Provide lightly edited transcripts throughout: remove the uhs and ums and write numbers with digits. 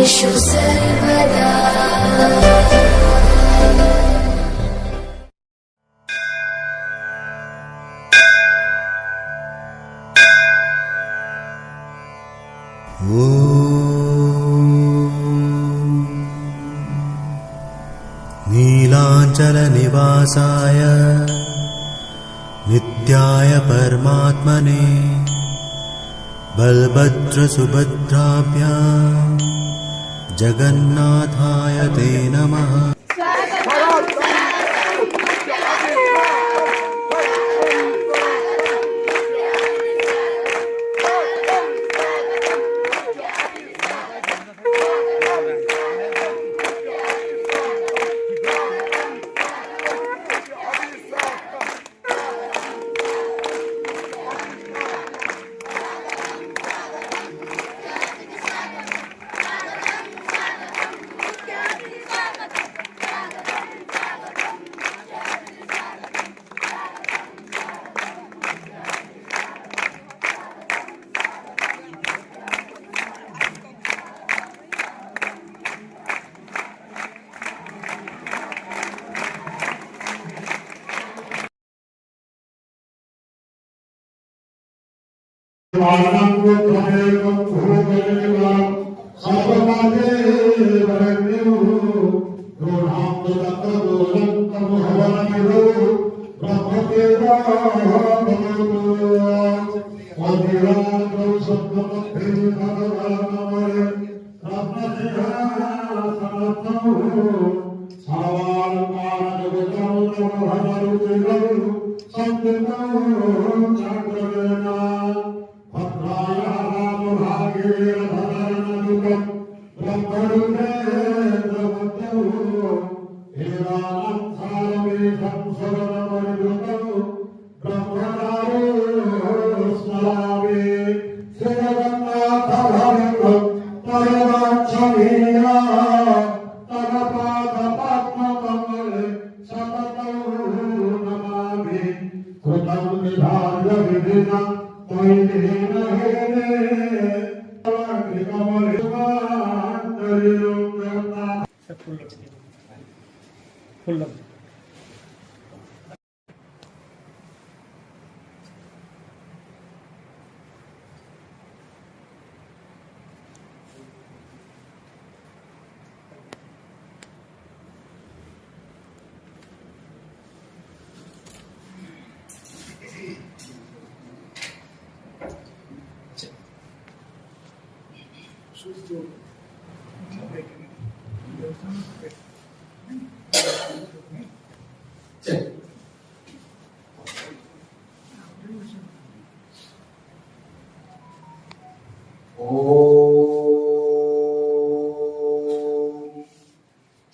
सर्वेषु सर्वदा। नीलाचलनिवासाय नित्याय परमात्मने बलभद्रसुभद्राभ्यां जगन्नाथाय ते नमः।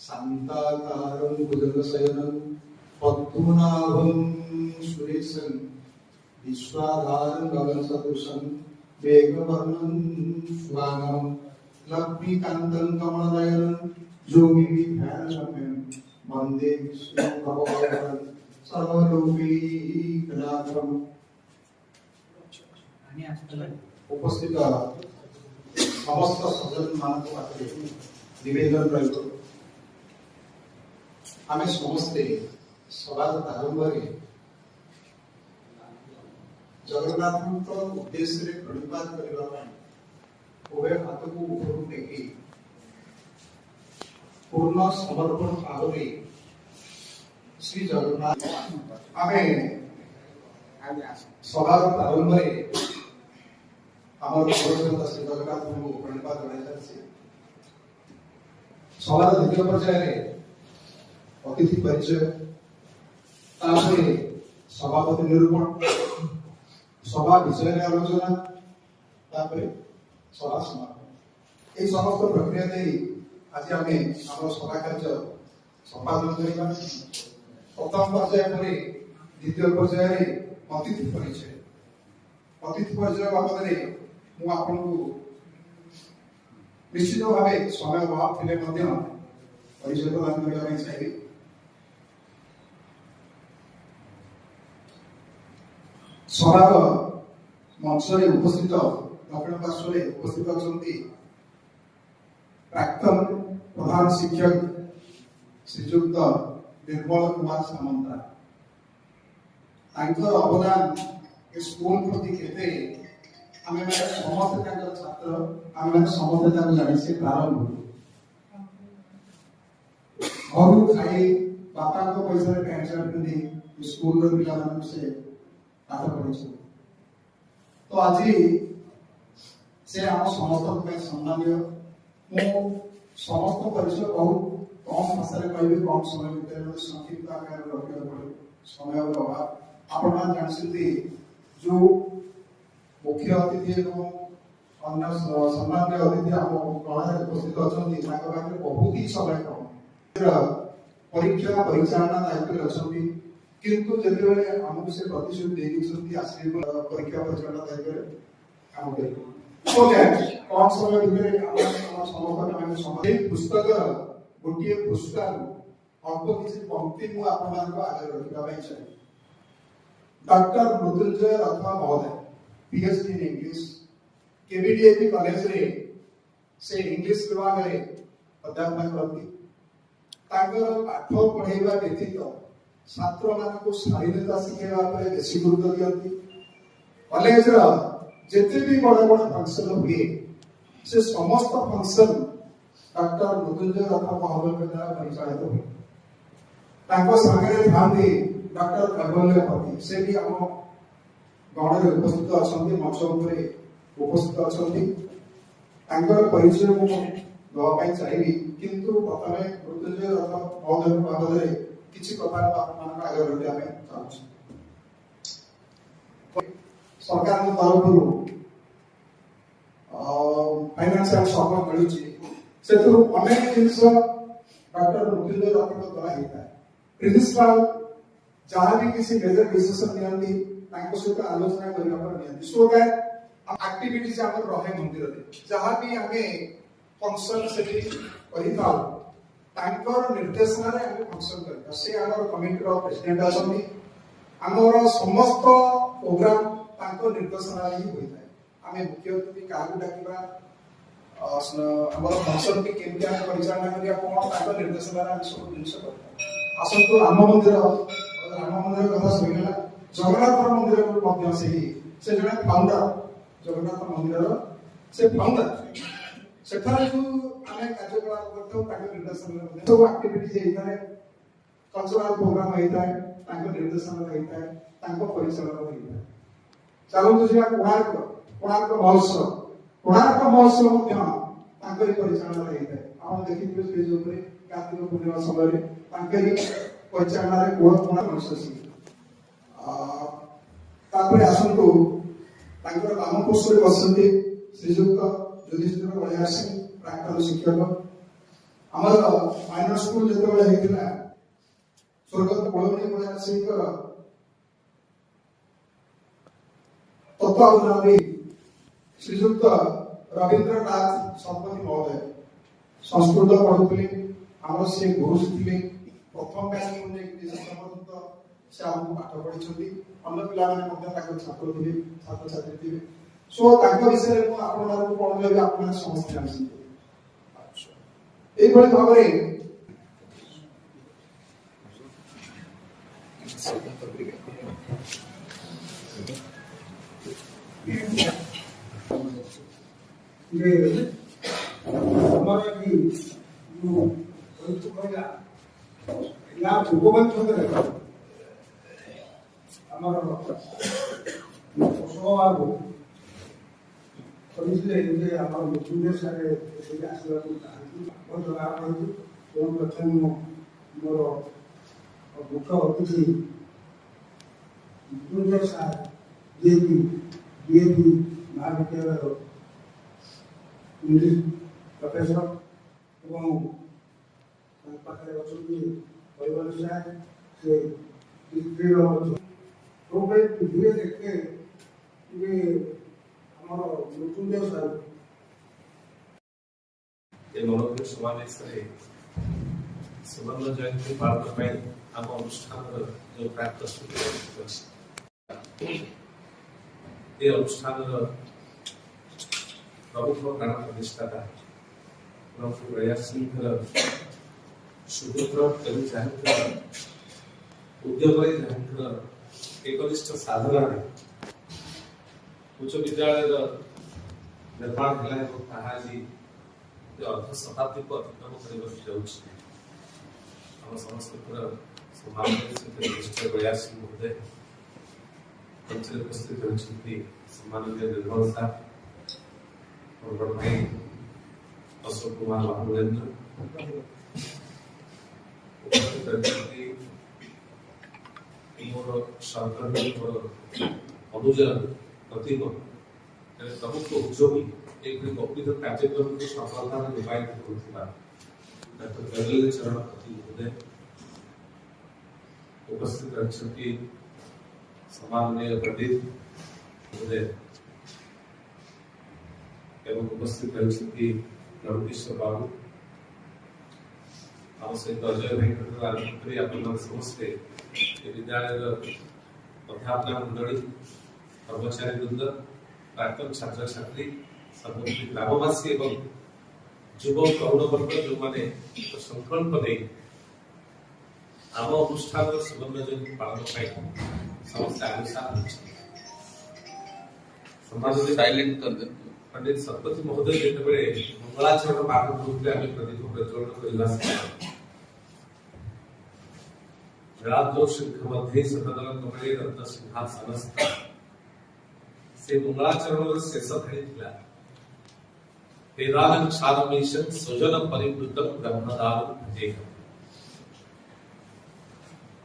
शांताकारं भुजगशयनं पद्मनाभं सुरेशं विश्वाधारं गगनसदृशं मेघवर्णं शुभांगं लक्ष्मीकान्तं कमलनयनं योगिविध्यानगम्यं वन्दे विष्णुभगवान् सर्वलोकैकनाथम्। उपस्थित समस्त सज्जन मानक पाखे निवेदन रहित आम समस्ते सभा प्रारंभ जगन्नाथ उद्देश्य प्रणिपात करने उभय हाथ को ऊपर टेकी पूर्ण समर्पण भाव श्री जगन्नाथ आम सभा प्रारंभ आम श्री जगन्नाथ को प्रणिपात कर सभा द्वितीय पर्याय अतिथि परिचय सभापति निरूपण सभा विषय आलोचना सभा समापन ये समस्त प्रक्रिया आज आम सभा कार्य संपादन करवा प्रथम पर्याय पर द्वितीय पर्याय अतिथि परिचय बाबद मुझे निश्चित भाव समय अभाव थे परिचय प्रदान करने चाहिए। सभार मंच उपस्थित दक्षिण पार्श्व उपस्थित अच्छा प्राक्तन प्रधान शिक्षक श्रीजुक्त निर्मल कुमार सामंतराय तांकर अवदान ए स्कूल प्रति केते आमे माने समस्त तांकर छात्र आमे माने समस्त तांकर जानि से प्रारंभ घर खाई बापा को पैसा रे पैंट शर्ट पिंधि स्कूल रो पिला मान से पाठ पढिछु तो आज से आम समस्त सम्मानीय मु समस्त परिचय बहुत कम भाषा कह कम समय भितर संक्षिप्त आकार रखा पड़े समय अभाव आपण मान जानते जो मुख्य अतिथि अन्य सम्मानीय अतिथि आम कला उपस्थित अच्छा बहुत ही समय कम परीक्षा परिचालना दायित्व अच्छा किंतु जिते आमको से प्रतिश्रुति देखते आसवे परीक्षा परिचालना दायित्व काम कर कौन समय भितर समस्त पुस्तक गोटे पृष्ठ अल्प किसी पंक्ति मु आपण आगे रखा चाहिए डॉक्टर मृत्युंजय रथा महोदय पीएचडी इन इंग्लिश केवीडीएपी कॉलेज रे से इंग्लिश विभाग रे अध्यापना करती तांकर पाठ पढ़ाइबा व्यतीत छात्र मानक शालीनता शिखेबा पर बेसी गुरुत्व दियंती कॉलेज रा जेते भी बड़ बड़ फंक्शन हुए से समस्त फंक्शन डॉक्टर मृत्युंजय रथा महोदय के द्वारा परिचालित हुए तांको संगे थांती डॉक्टर कैवल्यपति से भी आम गण में उपस्थित अच्छा मंच उपर उपस्थित अच्छा परिचय मुझे दवाई चाहिए किंतु प्रथम मृत्युंजय रथ महोदय बाबद किसी कथा आगे रखा चाहूँ सरकार तरफ फाइनेंशियल सपोर्ट मिलूँ अनेक जिनस डॉक्टर मृत्युंजय रथ द्वारा होता है प्रिंसिपाल जहाँ भी किसी मेजर डिसीजन नियंती सहित आलोचना करने पर नियंती सो दैट एक्टिविटीज आम रहे मंदिर रे जहाँ भी आमे फंक्शन सेठी करिता तांकर निर्देशना रे आमे फंक्शन करता से आमर कमिटी रो प्रेसिडेंट आछंती आमर समस्त प्रोग्राम तांकर निर्देशना रे ही होइता आमे मुख्य अतिथि काहू डाकिबा आमर फंक्शन के केमति आमे परिचालना करिया कोन तांकर निर्देशना रे आमे सब जिनिस करता आसंतो राम मंदिर कथा सुनिला जगन्नाथ मंदिर मध्य से जने फाउंडर जगन्नाथ मंदिर से फाउंडर सेठारे जो आमे कार्यकलाप करथौ ताके निर्देशन रे सब एक्टिविटी जे इथारे कल्चरल प्रोग्राम हेता है ताके निर्देशन रे हेता है ताको परिचालन रे हेता है चालू तुझे कोणार्क महोत्सव मध्य ताकरी परिचालन रे हेता है हम देखिबे स्टेज ऊपर कार्तिक पूर्णिमा समय रे ताकरी परिचालन रे कोण मनससी तापर आसंतु तांकर नाम पोस्ट रे बसंती श्रीजुक्त युधिष्ठिर बलिया सिंह प्राक्तन शिक्षक आमर माइनर स्कूल जते बेले हेतिला स्वर्गत बलवणी बलिया सिंह तत्वावधान श्रीजुक्त रविंद्रनाथ संपति महोदय संस्कृत पढ़ुଥିଲେ आमर से गुरु थिले प्रथम बैच में संबंधित से हमको पाठ पढ़ी अन्य पिला छात्र थे छात्र छात्री थे सो विषय में आपको पढ़े आप समस्त जानते ये भाव मुख्य अतिथि मृत्युंजय सार जेपी डीएपी महाविद्यालय इंग्लिश प्रोफेसर एवं पाखे अच्छी परिवार सार से तो धीरे देखे आम मृत्युंजय सार मनोदय समावेश सुवर्ण जयंती पालन आम अनुष्ठान जो प्राप्त ये अनुष्ठान प्रमुख प्राण प्रतिष्ठाता ପ୍ରଭୁ ପ୍ରୟାସୀଙ୍କର ସୁପୁତ୍ର ଏବଂ ଯାହାଙ୍କର ଉଦ୍ୟୋଗରେ ଯାହାଙ୍କର ଏକନିଷ୍ଠ ସାଧନାରେ ଉଚ୍ଚ ବିଦ୍ୟାଳୟର ନିର୍ମାଣ ହେଲା ଏବଂ ତାହା ଆଜି ଅର୍ଦ୍ଧ ଶତାବ୍ଦୀକୁ ଅତିକ୍ରମ କରିବାକୁ ଯାଉଛି। ଆମ ସମସ୍ତଙ୍କର ସମାଜରେ ସେଥିରେ ନିଶ୍ଚୟ ପ୍ରୟାସୀ ମହୋଦୟ ମଞ୍ଚରେ ଉପସ୍ଥିତ ରହିଛନ୍ତି ସମ୍ମାନନୀୟ ନିର୍ମଳ ସାର୍, ମୋର ବଡ଼ ଭାଇ ଅଶୋକ କୁମାର ମହାବଳେନ୍ଦ୍ର ଉପସ୍ଥିତ ରହିଛନ୍ତି ମୋର ସହକର୍ମୀ, ମୋର ଅନୁଜ ପ୍ରତିମ ପ୍ରମୁଖ ଉଦ୍ୟୋଗୀ ଏଭଳି ଗଭୀର କାର୍ଯ୍ୟକ୍ରମକୁ ସଫଳତାରେ ରୂପାୟିତ କରୁଥିବା ଡକ୍ଟର ଜଗଲ ଚରଣ ପତି ମହୋଦୟ ଉପସ୍ଥିତ ରହିଛନ୍ତି ସମ୍ମାନନୀୟ ପଣ୍ଡିତ ମହୋଦୟ ଏବଂ ଉପସ୍ଥିତ ରହିଛନ୍ତି ରଘୁକିଶୋର ବାବୁ, ଆମ ସହିତ ଅଜୟ ଭାଇଙ୍କଠାରୁ ଆରମ୍ଭ କରି ଆପଣମାନେ ସମସ୍ତେ ଏ ବିଦ୍ୟାଳୟର ଅଧ୍ୟାପନା ମଣ୍ଡଳୀ, କର୍ମଚାରୀ ବୃନ୍ଦ, ପ୍ରାକ୍ତନ ଛାତ୍ରଛାତ୍ରୀ, ସର୍ବୋପରି ଗ୍ରାମବାସୀ ଏବଂ ଯୁବ ତରୁଣ ବର୍ଗ ଯେଉଁମାନେ ସଂକଳ୍ପ ନେଇ ଆମ ଅନୁଷ୍ଠାନର ସୁବର୍ଣ୍ଣ ଜୟନ୍ତୀ ପାଳନ ପାଇଁ ସମସ୍ତେ ଆଗସା ହୋଇଛନ୍ତି। ସମ୍ମାନନୀୟ ସାଇଲେଣ୍ଟ କରିଦିଅନ୍ତୁ। ପଣ୍ଡିତ ଶତପଥୀ ମହୋଦୟ ଯେତେବେଳେ ମଙ୍ଗଳାଚରଣ ପାଠ କରୁଥିଲେ ଆମେ ପ୍ରଦୀପ ପ୍ରଜ୍ୱଳନ କରିବା ଶୃଙ୍ଖ ମଧ୍ୟ ସଦନ କମଳେ ରତ୍ନ ସିଂହାସନସ୍ଥ ସେ ମଙ୍ଗଳାଚରଣର ଶେଷ ଧାଡ଼ି ଥିଲା वेदानं क्षारमेशं स्वजनं परिवृतं ब्रह्मदानं भजेहम्।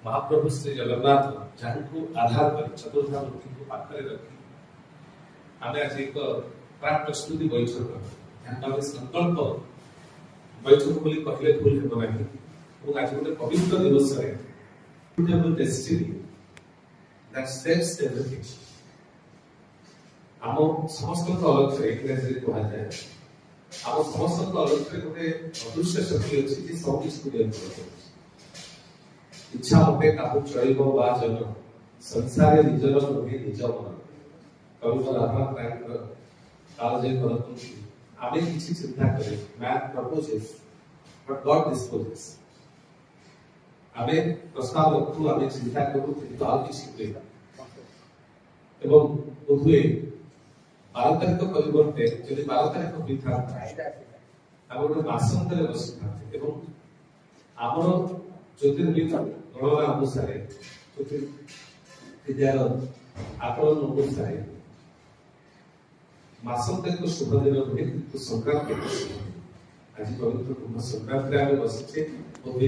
महाप्रभु श्री जगन्नाथ जहाँको आधार पर चतुर्धा मूर्ति को पाखरे रखी आमे आज एक प्राक प्रस्तुति बैठक जहाँ संकल्प बैठक बोली कहले भूल हेब नाही और आज गोटे पवित्र दिवस रे डेस्टिनी दैट सेव्स एवरीथिंग आम समस्त अलग से इंग्रेजी रे कहा जाए आम समस्त अलग से गोटे अदृश्य शक्ति अछि जे सब किछ को नियंत्रण करे इच्छा होते काहु चलिब बा जन संसारे निजर नहे निज मन कवि राधा नायक काल जे करतु आमे किछि चिंता करे man proposes but God disposes आमे प्रस्ताव रखु आमे चिंता करू तो आउ किछि करेगा एवं बुधुए 12 तारिख परिवर्ते यदि 12 तारिख होता आम गोटे मासंतरे बसी था एवं आमर ज्योतिर्लिंग गणना अनुसार ज्योतिर्विद्यार आकलन अनुसार मासंतरिक शुभ दिन नुहे किंतु संक्रांति आज पवित्र कुंभ संक्रांति आम बसीचे बोधे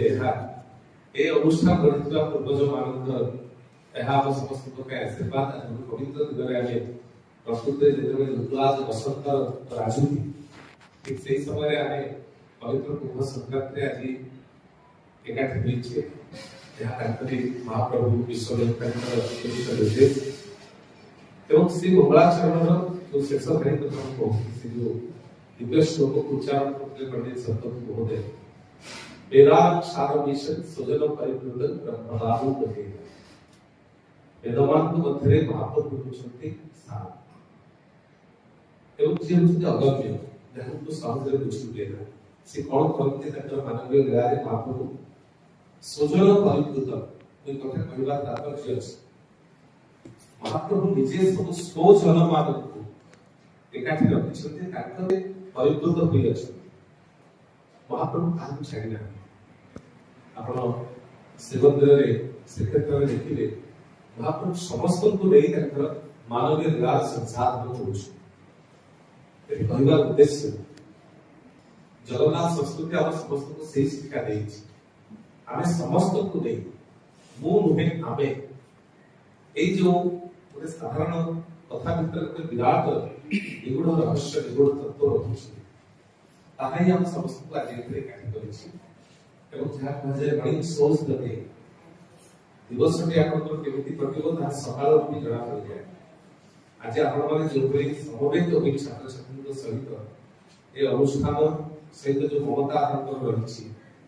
ए अनुष्ठान गढ़ी पूर्वज मान आम समस्त आशीर्वाद पवित्र दिन आम प्रकृति जो ऋतुराज बसंत राजनीति ठीक से समय आम पवित्र कुंभ संक्रांति आज एकाठी होइछे जहाँ महाप्रभु विश्वनाथ निर्देश एवं श्री मंगलाचरण जो शेष घड़ी को से जो दिव्य श्लोक को उच्चारण करते पंडित शतपथी महोदय वेदांत सारमीशन सुजन परिवृतन ब्रह्मदानु कहे वेदमान को मध्यरे महाप्रभु होचंती सार एवं जे होचंती अगम्य जहाँ को सहजरे बुझिबेना से कोन करते तकर मानवीय लीलारे महाप्रभु सुजन परिवृत कोई कथा कहवा तात्पर्य अछि महाप्रभु निजे सब स्वजन मानकु एकाठी रखिछन्ते ताकरे परिवृत होई अछि महाप्रभु काहु छाडिना आपण शिवमंदिर रे श्रीक्षेत्र रे देखिले महाप्रभु समस्त को देई ताकर मानवीय लीला संसार में होछ एति कहवा उद्देश्य जगन्नाथ संस्कृति हम समस्त को सही शिक्षा देछि आमे समस्त को दे मु नुहे आमे ए जो गोटे साधारण कथा भितर गोटे विराट निगूढ़ रहस्य निगूढ़ तत्व रहुछि ताहाई हम समस्त को आज एकाठी करिछि एवं जहाँ कहा जाए मॉर्निंग सोल्स द डे दिवसटी आपनकर केमिति कटिबो ता सकाळ भी जणा पड़ि जाए आज आपण माने जो भली समवेत होई छात्र छात्री सहित ए अनुष्ठान सहित जो ममता आपनकर रहिछि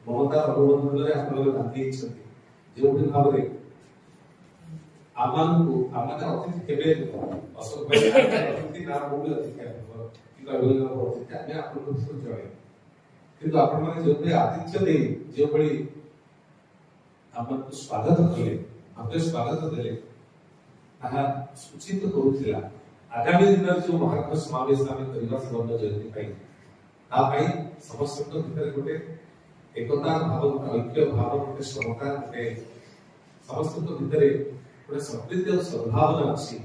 ममता अनुबंधन रे आपण बांधी छथि जो भी भाव रे आमान को आमान अतिथि केबे अशोक भाई अतिथि ना बोले अतिथि कि कहबो अतिथि मैं आपन को जणे କିନ୍ତୁ ଆପଣମାନେ ଯେଉଁଭଳି ଆତିଥ୍ୟ ଦେଇ ଯେଉଁଭଳି ଆମକୁ ସ୍ୱାଗତ କଲେ, ଭବ୍ୟ ସ୍ୱାଗତ ଦେଲେ, ତାହା ସୂଚିତ କରୁଥିଲା ଆଗାମୀ ଦିନରେ ଯେଉଁ ମହାତ୍ମ ସମାବେଶ ଆମେ କରିବା ସୁବର୍ଣ୍ଣ ଜୟନ୍ତୀ ପାଇଁ, ତା ପାଇଁ ସମସ୍ତଙ୍କ ଭିତରେ ଗୋଟେ ଏକତା ଭାବ, ଗୋଟେ ଐକ୍ୟ ଭାବ, ଗୋଟେ ସମତା, ଗୋଟେ ସମସ୍ତଙ୍କ ଭିତରେ ଗୋଟେ ସମ୍ପ୍ରୀତି ଓ ସଦ୍ଭାବନା ଅଛି,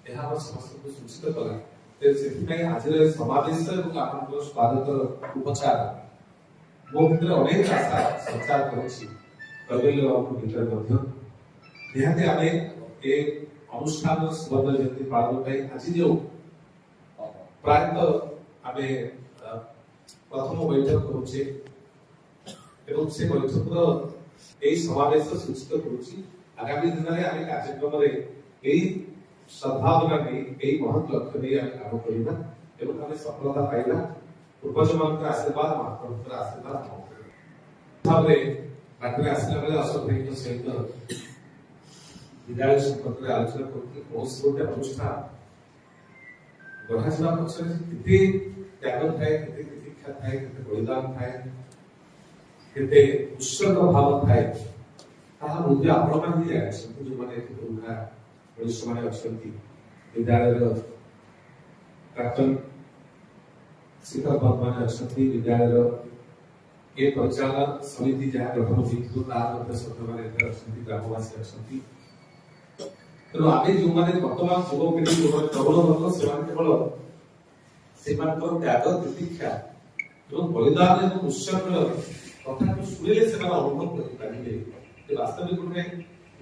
ଏହା ଆମ ସମସ୍ତଙ୍କୁ ସୂଚିତ କଲା। ସେଥିପାଇଁ ଆଜିର ଏ ସମାବେଶ ଏବଂ ଆପଣଙ୍କର ସ୍ୱାଗତର ଉପଚାର ମୋ ଭିତରେ ଅନେକ ଆଶା ସଞ୍ଚାର କରୁଛି। କୈବଲ୍ୟ ବାବୁଙ୍କ ଭିତରେ ମଧ୍ୟ ନିହାତି ଆମେ ଏ ଅନୁଷ୍ଠାନର ସୁବର୍ଣ୍ଣ ଜୟନ୍ତୀ ପାଳନ ପାଇଁ ଆଜି ଯେଉଁ ପ୍ରାୟତଃ ଆମେ ପ୍ରଥମ ବୈଠକ କରୁଛେ ଏବଂ ସେ ବୈଠକର ଏହି ସମାବେଶ ସୂଚିତ କରୁଛି ଆଗାମୀ ଦିନରେ ଆମେ କାର୍ଯ୍ୟକ୍ରମରେ ଏହି ସଦ୍ଭାବନା ନେଇ, ଏହି ମହତ୍ ଲକ୍ଷ୍ୟ ନେଇ ଆମେ କାମ କରିବା ଏବଂ ଆମେ ସଫଳତା ପାଇବା। ପୂର୍ବଜମାନଙ୍କର ଆଶୀର୍ବାଦ, ମହାପ୍ରଭୁଙ୍କର ଆଶୀର୍ବାଦ ଭାବରେ ପାଖରେ ଆସିଲା ବେଳେ ଅଶୋକ ଭାଇଙ୍କ ସହିତ ବିଦ୍ୟାଳୟ ସମ୍ପର୍କରେ ଆଲୋଚନା କରୁଥିଲେ। କୌଣସି ଗୋଟେ ଅନୁଷ୍ଠାନ ଗଢ଼ାଯିବା ପଛରେ କେତେ ତ୍ୟାଗ ଥାଏ, କେତେ ପ୍ରତୀକ୍ଷା ଥାଏ, କେତେ ବଳିଦାନ ଥାଏ, କେତେ ଉତ୍ସର୍ଗ ଭାବ ଥାଏ, ତାହା ମଧ୍ୟ ଆପଣମାନେ ହିଁ ଜାଣିଛନ୍ତି। ଯେଉଁମାନେ ପୁରୁଣା ମଣିଷମାନେ ଅଛନ୍ତି, ବିଦ୍ୟାଳୟର ପ୍ରାକ୍ତନ ଶିକ୍ଷକମାନେ ଅଛନ୍ତି, ବିଦ୍ୟାଳୟର ଏ ପରିଚାଳନା ସମିତି ଯାହା ଗଠନ ହୋଇଥିବ ତାର ମଧ୍ୟ ସଭ୍ୟମାନେ ଏଠାରେ ଅଛନ୍ତି, ଗ୍ରାମବାସୀ ଅଛନ୍ତି। ତେଣୁ ଆମେ ଯେଉଁମାନେ ବର୍ତ୍ତମାନ ଯୁବପିଢ଼ି, ଯେଉଁମାନେ ପ୍ରବଳ ବର୍ଗ, ସେମାନେ କେବଳ ସେମାନଙ୍କର ତ୍ୟାଗ, ପ୍ରତୀକ୍ଷା ଏବଂ ବଳିଦାନ ଏବଂ ଉତ୍ସର୍ଗର କଥାକୁ ଶୁଣିଲେ ସେମାନେ ଅନୁଭବ କରିପାରିବେ ଯେ ବାସ୍ତବିକ ଗୋଟେ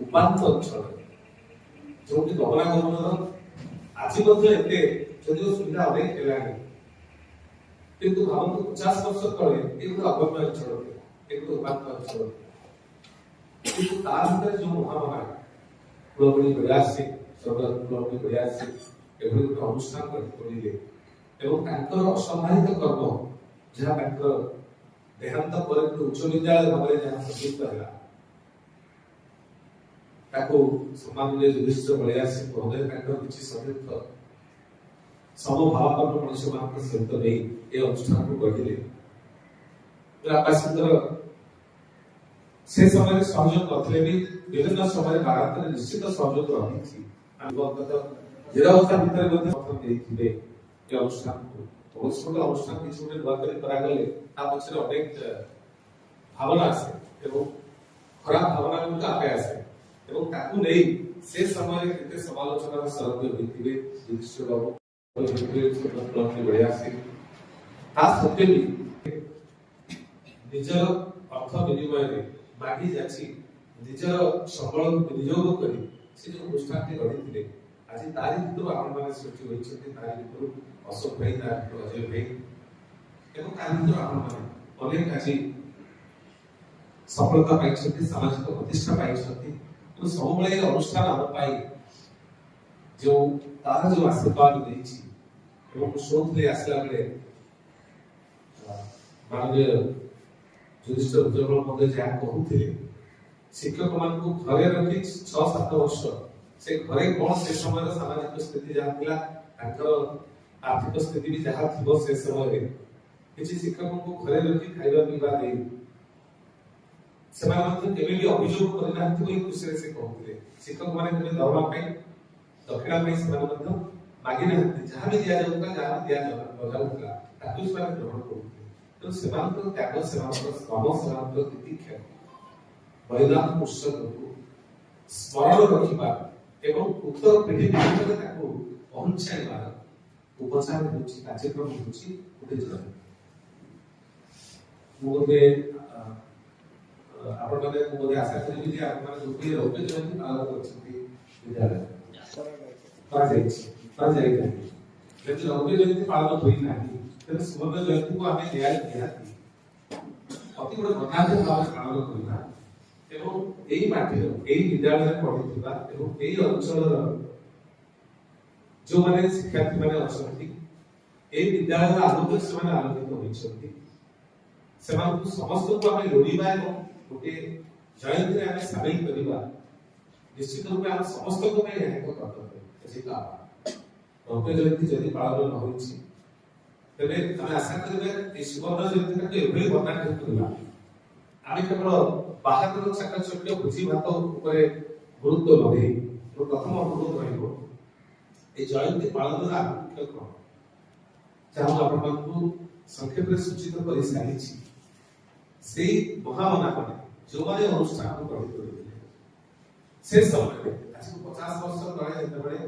ଉପାନ୍ତ ଅଞ୍ଚଳରେ ଯୋଉଠି ଗମନାଗମନର ଆଜି ମଧ୍ୟ ଏତେ ଯଦିଓ ସୁବିଧା ଅନେକ ହେଲାଣି, କିନ୍ତୁ ଭାବନ୍ତୁ 50 ବର୍ଷ ତଳେ ଏଗୁলো ଅଗମ୍ୟ ଅଞ୍ଚଳ ଥିଲା, ଏଗୁলো ଉପାନ୍ତ ଅଞ୍ଚଳ ଥିଲା। କିନ୍ତୁ ତା ଭିତରେ ଯୋଉ ମହାମହାନ କୁଳମଣି ବଳିଆସି, ସ୍ୱର୍ଗତ କୁଳମଣି ବଳିଆସି ଏଭଳି ଗୋଟେ ଅନୁଷ୍ଠାନ କରିଥିଲେ ଏବଂ ତାଙ୍କର ଅସମ୍ଭାଳିତ କର୍ମ ଯାହା ତାଙ୍କର ଦେହାନ୍ତ ପରେ ଉଚ୍ଚ ବିଦ୍ୟାଳୟ ଭାବରେ ଯାହା ସୃଷ୍ଟି ହେଲା, ତାକୁ ସମ୍ମାନନୀୟ ଯୁଧିଷ୍ଠିର ବଳିଆସି ମହୋଦୟ ତାଙ୍କର କିଛି ସମୃଦ୍ଧ ସମଭାବାପନ୍ନ ମଣିଷମାନଙ୍କ ସହିତ ନେଇ ଏ ଅନୁଷ୍ଠାନକୁ ଗଢ଼ିଲେ। ଗ୍ରାମବାସୀଙ୍କର ସେ ସମୟରେ ସହଯୋଗ ନଥିଲେ ବି ବିଭିନ୍ନ ସମୟରେ ଭାରତରେ ନିଶ୍ଚିତ ସହଯୋଗ ରହିଛି। ନିରବତା ଭିତରେ ମଧ୍ୟ ସମର୍ଥନ ଦେଇଥିବେ ଏ ଅନୁଷ୍ଠାନକୁ। କୌଣସି ଗୋଟେ ଅନୁଷ୍ଠାନ କିଛି ଗୋଟେ ନୂଆ କରି କରାଗଲେ ତା ପଛରେ ଅନେକ ଭାବନା ଆସେ ଏବଂ ଖରାପ ଭାବନା ଗୁଡ଼ିକ ଆପେ ଆସେ ଏବଂ ତାକୁ ନେଇ ସେ ସମୟରେ କେତେ ସମାଲୋଚନାର ସରନ୍ତି ହୋଇଥିବେ ଯୁଧିଷ୍ଠିର ବାବୁ, ବଳିଆସି। ତା ସତ୍ତ୍ୱେ ବି ନିଜର ଅର୍ଥ ବିନିମୟରେ ମାଗି ଯାଚି ନିଜର ସମ୍ବଳକୁ ବିନିଯୋଗ କରି ସେ ଯେଉଁ ଅନୁଷ୍ଠାନଟି ଗଢ଼ିଥିଲେ, ଆଜି ତାରି ଭିତରୁ ଆପଣମାନେ ସୃଷ୍ଟି ହୋଇଛନ୍ତି। ତାରି ଭିତରୁ ଅଶୋକ ଭାଇ, ତାରି ଭିତରୁ ଅଜୟ ଭାଇ ଏବଂ ତାରି ଭିତରୁ ଆପଣମାନେ ଅନେକ ଆଜି ସଫଳତା ପାଇଛନ୍ତି, ସାମାଜିକ ପ୍ରତିଷ୍ଠା ପାଇଛନ୍ତି। କିନ୍ତୁ ସବୁବେଳେ ଏ ଅନୁଷ୍ଠାନ ଆମ ପାଇଁ ଯେଉଁ ତାର ଯେଉଁ ଆଶୀର୍ବାଦ ଦେଇଛି ଏବଂ ମୁଁ ଶୁଣୁଥିଲି ଆସିଲା ବେଳେ ମାନନୀୟ ଯୁଧିଷ୍ଠିର ଉଜ୍ଜବଳ ମଧ୍ୟ ଯାହା କହୁଥିଲେ, ଶିକ୍ଷକ ମାନଙ୍କୁ ଘରେ ରଖି 6-7 ବର୍ଷ ସେ ଘରେ କଣ ସେ ସମୟର ସାମାଜିକ ସ୍ଥିତି ଯାହା ଥିଲା, ତାଙ୍କର ଆର୍ଥିକ ସ୍ଥିତି ବି ଯାହା ଥିବ, ସେ ସମୟରେ କିଛି ଶିକ୍ଷକଙ୍କୁ ଘରେ ରଖି ଖାଇବା ପିଇବା ଦେଇ ସେମାନେ ମଧ୍ୟ କେବେ ବି ଅଭିଯୋଗ କରିନାହାନ୍ତି ବୋଲି ଖୁସିରେ ସେ କହୁଥିଲେ। ଶିକ୍ଷକ ମାନେ କେବେ ଦରମା ପାଇଁ, ଦକ୍ଷିଣା ପାଇଁ ସେମାନେ ମଧ୍ୟ ମାଗି ନାହାନ୍ତି। ଯାହା ବି ଦିଆଯାଉଥିଲା, ଯାହା ବି ଦିଆଯାଉଥିଲା ତାକୁ ସେମାନେ ଗ୍ରହଣ କରୁଥିଲେ। ତେଣୁ ସେମାନଙ୍କର ତ୍ୟାଗ, ସେମାନଙ୍କର ଶ୍ରମ, ସେମାନଙ୍କର ତିତିକ୍ଷା, ବଳିଦାନ, ଉତ୍ସର୍ଗକୁ ସ୍ମରଣ ରଖିବା ଏବଂ ଉତ୍ତର ପିଢ଼ି ଭିତରେ ତାକୁ ପହଞ୍ଚାଇବାର ଉପଚାର ହେଉଛି, କାର୍ଯ୍ୟକ୍ରମ ହେଉଛି ଗୋଟେ ଜୟନ୍ତୀ। ମୁଁ ଗୋଟେ ଆପଣମାନେ ମୁଁ ବୋଧେ ଆଶା କରିବି ଯେ ଆପଣମାନେ ଗୋଟିଏ ରୌପ୍ୟ ଜୟନ୍ତୀ ପାଳନ କରିଛନ୍ତି ବିଦ୍ୟାଳୟରେ କରାଯାଇଛି। ଯଦି ରୌପ୍ୟ ଜୟନ୍ତୀ ପାଳନ ହୋଇନାହିଁ, ତେବେ ସୁବର୍ଣ୍ଣ ଜୟନ୍ତୀକୁ ଆମେ ନିହାତି ଅତି ଗୋଟେ ବର୍ଣ୍ଣାଢ୍ୟ ଭାବରେ ପାଳନ କରିବା ଏବଂ ଏଇ ମାଟିର, ଏଇ ବିଦ୍ୟାଳୟରେ ପଢୁଥିବା ଏବଂ ଏଇ ଅଞ୍ଚଳର ଯେଉଁମାନେ ଶିକ୍ଷାର୍ଥୀମାନେ ଅଛନ୍ତି, ଏଇ ବିଦ୍ୟାଳୟର ଆଲୋକରେ ସେମାନେ ଆଲୋକିତ ହୋଇଛନ୍ତି, ସେମାନଙ୍କୁ ସମସ୍ତଙ୍କୁ ଆମେ ଲୋଡ଼ିବା ଏବଂ ଗୋଟିଏ ଜୟନ୍ତୀରେ ଆମେ ସାମିଲ କରିବା। ନିଶ୍ଚିତ ରୂପେ ଆମ ସମସ୍ତଙ୍କ ପାଇଁ ଏହା ଏକ କର୍ତ୍ତବ୍ୟ। ରୌପ୍ୟ ଜୟନ୍ତୀ ଯଦି ପାଳନ ନ ହୋଇଛି, ତେବେ ଆମେ ଆଶା କରିବା এই ସୁବର୍ଣ୍ଣ ଜୟନ୍ତୀକୁ ଏଭଳି ବର୍ଣ୍ଣାଢ୍ୟ କରିବା ଆମେ କେବଳ ବାହାରର ଚାକଚକ୍ୟ ଭୋଜି ଭାତ ଉପରେ ଗୁରୁତ୍ୱ ନ ଦେଇ ପ୍ରଥମ ଅନୁରୋଧ ରହିବ এই জয়ন্তী ପାଳନର ଆଭିମୁଖ୍ୟ କ'ଣ ଯାହା ମୁଁ ଆପଣମାନଙ୍କୁ ସଂକ୍ଷେପରେ ସୂଚିତ କରି ସାରିଛି ସେଇ ମହାମନାମାନେ ଯେଉଁମାନେ ଅନୁଷ୍ଠାନକୁ ଗ୍ରହଣ କରିଥିଲେ ସେ ସମୟରେ ଆଜି 50 ବର୍ଷ ତଳେ ଯେତେବେଳେ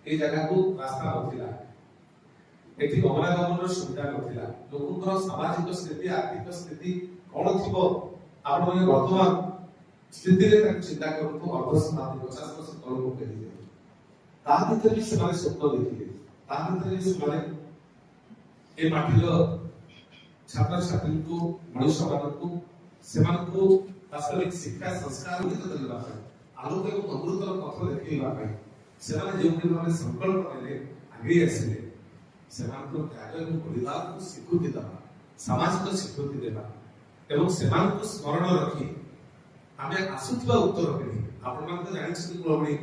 এই ଜାଗାକୁ ରାସ୍ତା ନଥିଲା ଏଠି ଗମନାଗମନର ସୁବିଧା ନଥିଲା ଲୋକଙ୍କର ସାମାଜିକ ସ୍ଥିତି ଆର୍ଥିକ ସ୍ଥିତି କ'ଣ ଥିବ ଆପଣମାନେ ବର୍ତ୍ତମାନ ସ୍ଥିତିରେ ତାକୁ ଚିନ୍ତା କରନ୍ତୁ ଅର୍ଦ୍ଧ ଶତାବ୍ଦୀ 50 ବର୍ଷ ତଳକୁ ଫେରିଯିବେ ତା ଭିତରେ ବି ସେମାନେ ସ୍ୱପ୍ନ ଦେଖିଲେ ତା ଭିତରେ ବି ସେମାନେ ଏ ମାଟିର ଛାତ୍ରଛାତ୍ରୀଙ୍କୁ ମଣିଷମାନଙ୍କୁ ସେମାନଙ୍କୁ ବାସ୍ତବିକ ଶିକ୍ଷା ସଂସ୍କାର ଉନ୍ନତ କରିବା ପାଇଁ ଆଲୋକ ଏବଂ ଅମୃତର ପଥ ଦେଖାଇବା ପାଇଁ ସେମାନେ ଯେଉଁଭଳି ଭାବେ ସଂକଳ୍ପ ନେଲେ ଆଗେଇ ଆସିଲେ ସେମାନଙ୍କର ତ୍ୟାଗ ଏବଂ ବଳିଦାନକୁ ସ୍ୱୀକୃତି ଦେବା ସାମାଜିକ ସ୍ୱୀକୃତି ଦେବା ଏବଂ ସେମାନଙ୍କୁ ସ୍ମରଣ ରଖି ଆମେ ଆସୁଥିବା ଉତ୍ତର ପିଢ଼ି ଆପଣମାନେ ତ ଜାଣିଛନ୍ତି କୁଳମଣି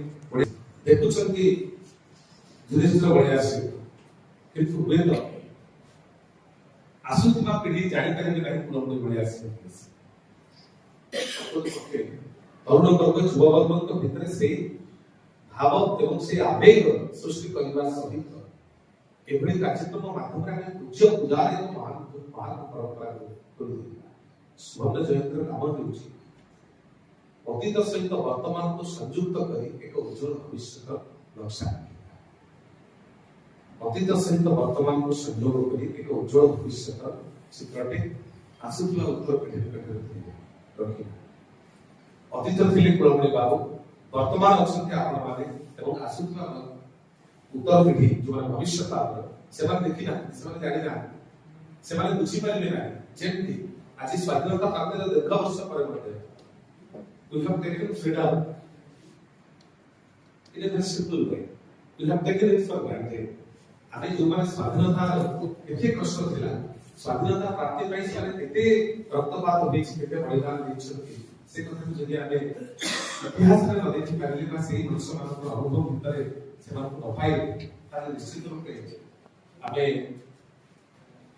ଦେଖୁଛନ୍ତି ଯୁଧିଷ୍ଠିର ବଳି ଆସିବ କିନ୍ତୁ ହୁଏତ ଆସୁଥିବା ପିଢ଼ି ଜାଣିପାରିବେ ନାହିଁ କୁଳମଣି ବଳି ଆସିବ ତରୁଣ ବର୍ଗ ଯୁବବର୍ଗଙ୍କ ଭିତରେ ସେଇ ଭାବ ଏବଂ ସେଇ ଆବେଗ ସୃଷ୍ଟି କରିବା ସହିତ ଏଭଳି କାର୍ଯ୍ୟକ୍ରମ ମାଧ୍ୟମରେ ଆମେ ପୂଜ୍ୟ ଉଦାର ଏବଂ ମହାନ ପରମ୍ପରାକୁ କରୁଥିବା ସୁବର୍ଣ୍ଣ ଜୟନ୍ତୀର କାମ ହେଉଛି ଅତୀତ ସହିତ ବର୍ତ୍ତମାନକୁ ସଂଯୁକ୍ତ କରି ଏକ ଉଜ୍ଜ୍ୱଳ ଭବିଷ୍ୟତ ନକ୍ସା ଅତୀତ ସହିତ ବର୍ତ୍ତମାନକୁ ସଂଯୋଗ କରି ଏକ ଉଜ୍ଜ୍ୱଳ ଭବିଷ୍ୟତ ଚିତ୍ରଟି ଆସୁଥିବା ଉତ୍ତର ପିଢ଼ି ନିକଟରେ ରଖିବା ଅତୀତ ଥିଲେ କୁଳମଣି ବାବୁ ବର୍ତ୍ତମାନ ଅଛନ୍ତି ଆପଣମାନେ ଏବଂ ଆସୁଥିବା ଉତ୍ତର ପିଢ଼ି ଯେଉଁମାନେ ଭବିଷ୍ୟତ ଆମର ସେମାନେ ଦେଖିନାହାନ୍ତି ସେମାନେ ଜାଣିନାହାନ୍ତି ସେମାନେ ବୁଝିପାରିବେ ନାହିଁ ଯେମିତି ଆଜି ସ୍ୱାଧୀନତା ପ୍ରାପ୍ତିର ଦୀର୍ଘ ବର୍ଷ ପରେ ମଧ୍ୟ we have taken freedom in a very simple way we have taken it for granted ଆମେ ଯେଉଁମାନେ ସ୍ୱାଧୀନତା କେତେ କଷ୍ଟ ଥିଲା ସ୍ୱାଧୀନତା ପ୍ରାପ୍ତି ପାଇଁ ସେମାନେ କେତେ ରକ୍ତପାତ ହୋଇଛି କେତେ ବଳିଦାନ ଦେଇଛନ୍ତି ସେ କଥାକୁ ଯଦି ଆମେ ଇତିହାସରେ ନ ଦେଖିପାରିଲେ ବା ସେଇ ମଣିଷମାନଙ୍କର ଅନୁଭବ ଭିତରେ ସେମାନଙ୍କୁ ନ ପାଇଲେ ତାହେଲେ ନିଶ୍ଚିତ ରୂପେ ଆମେ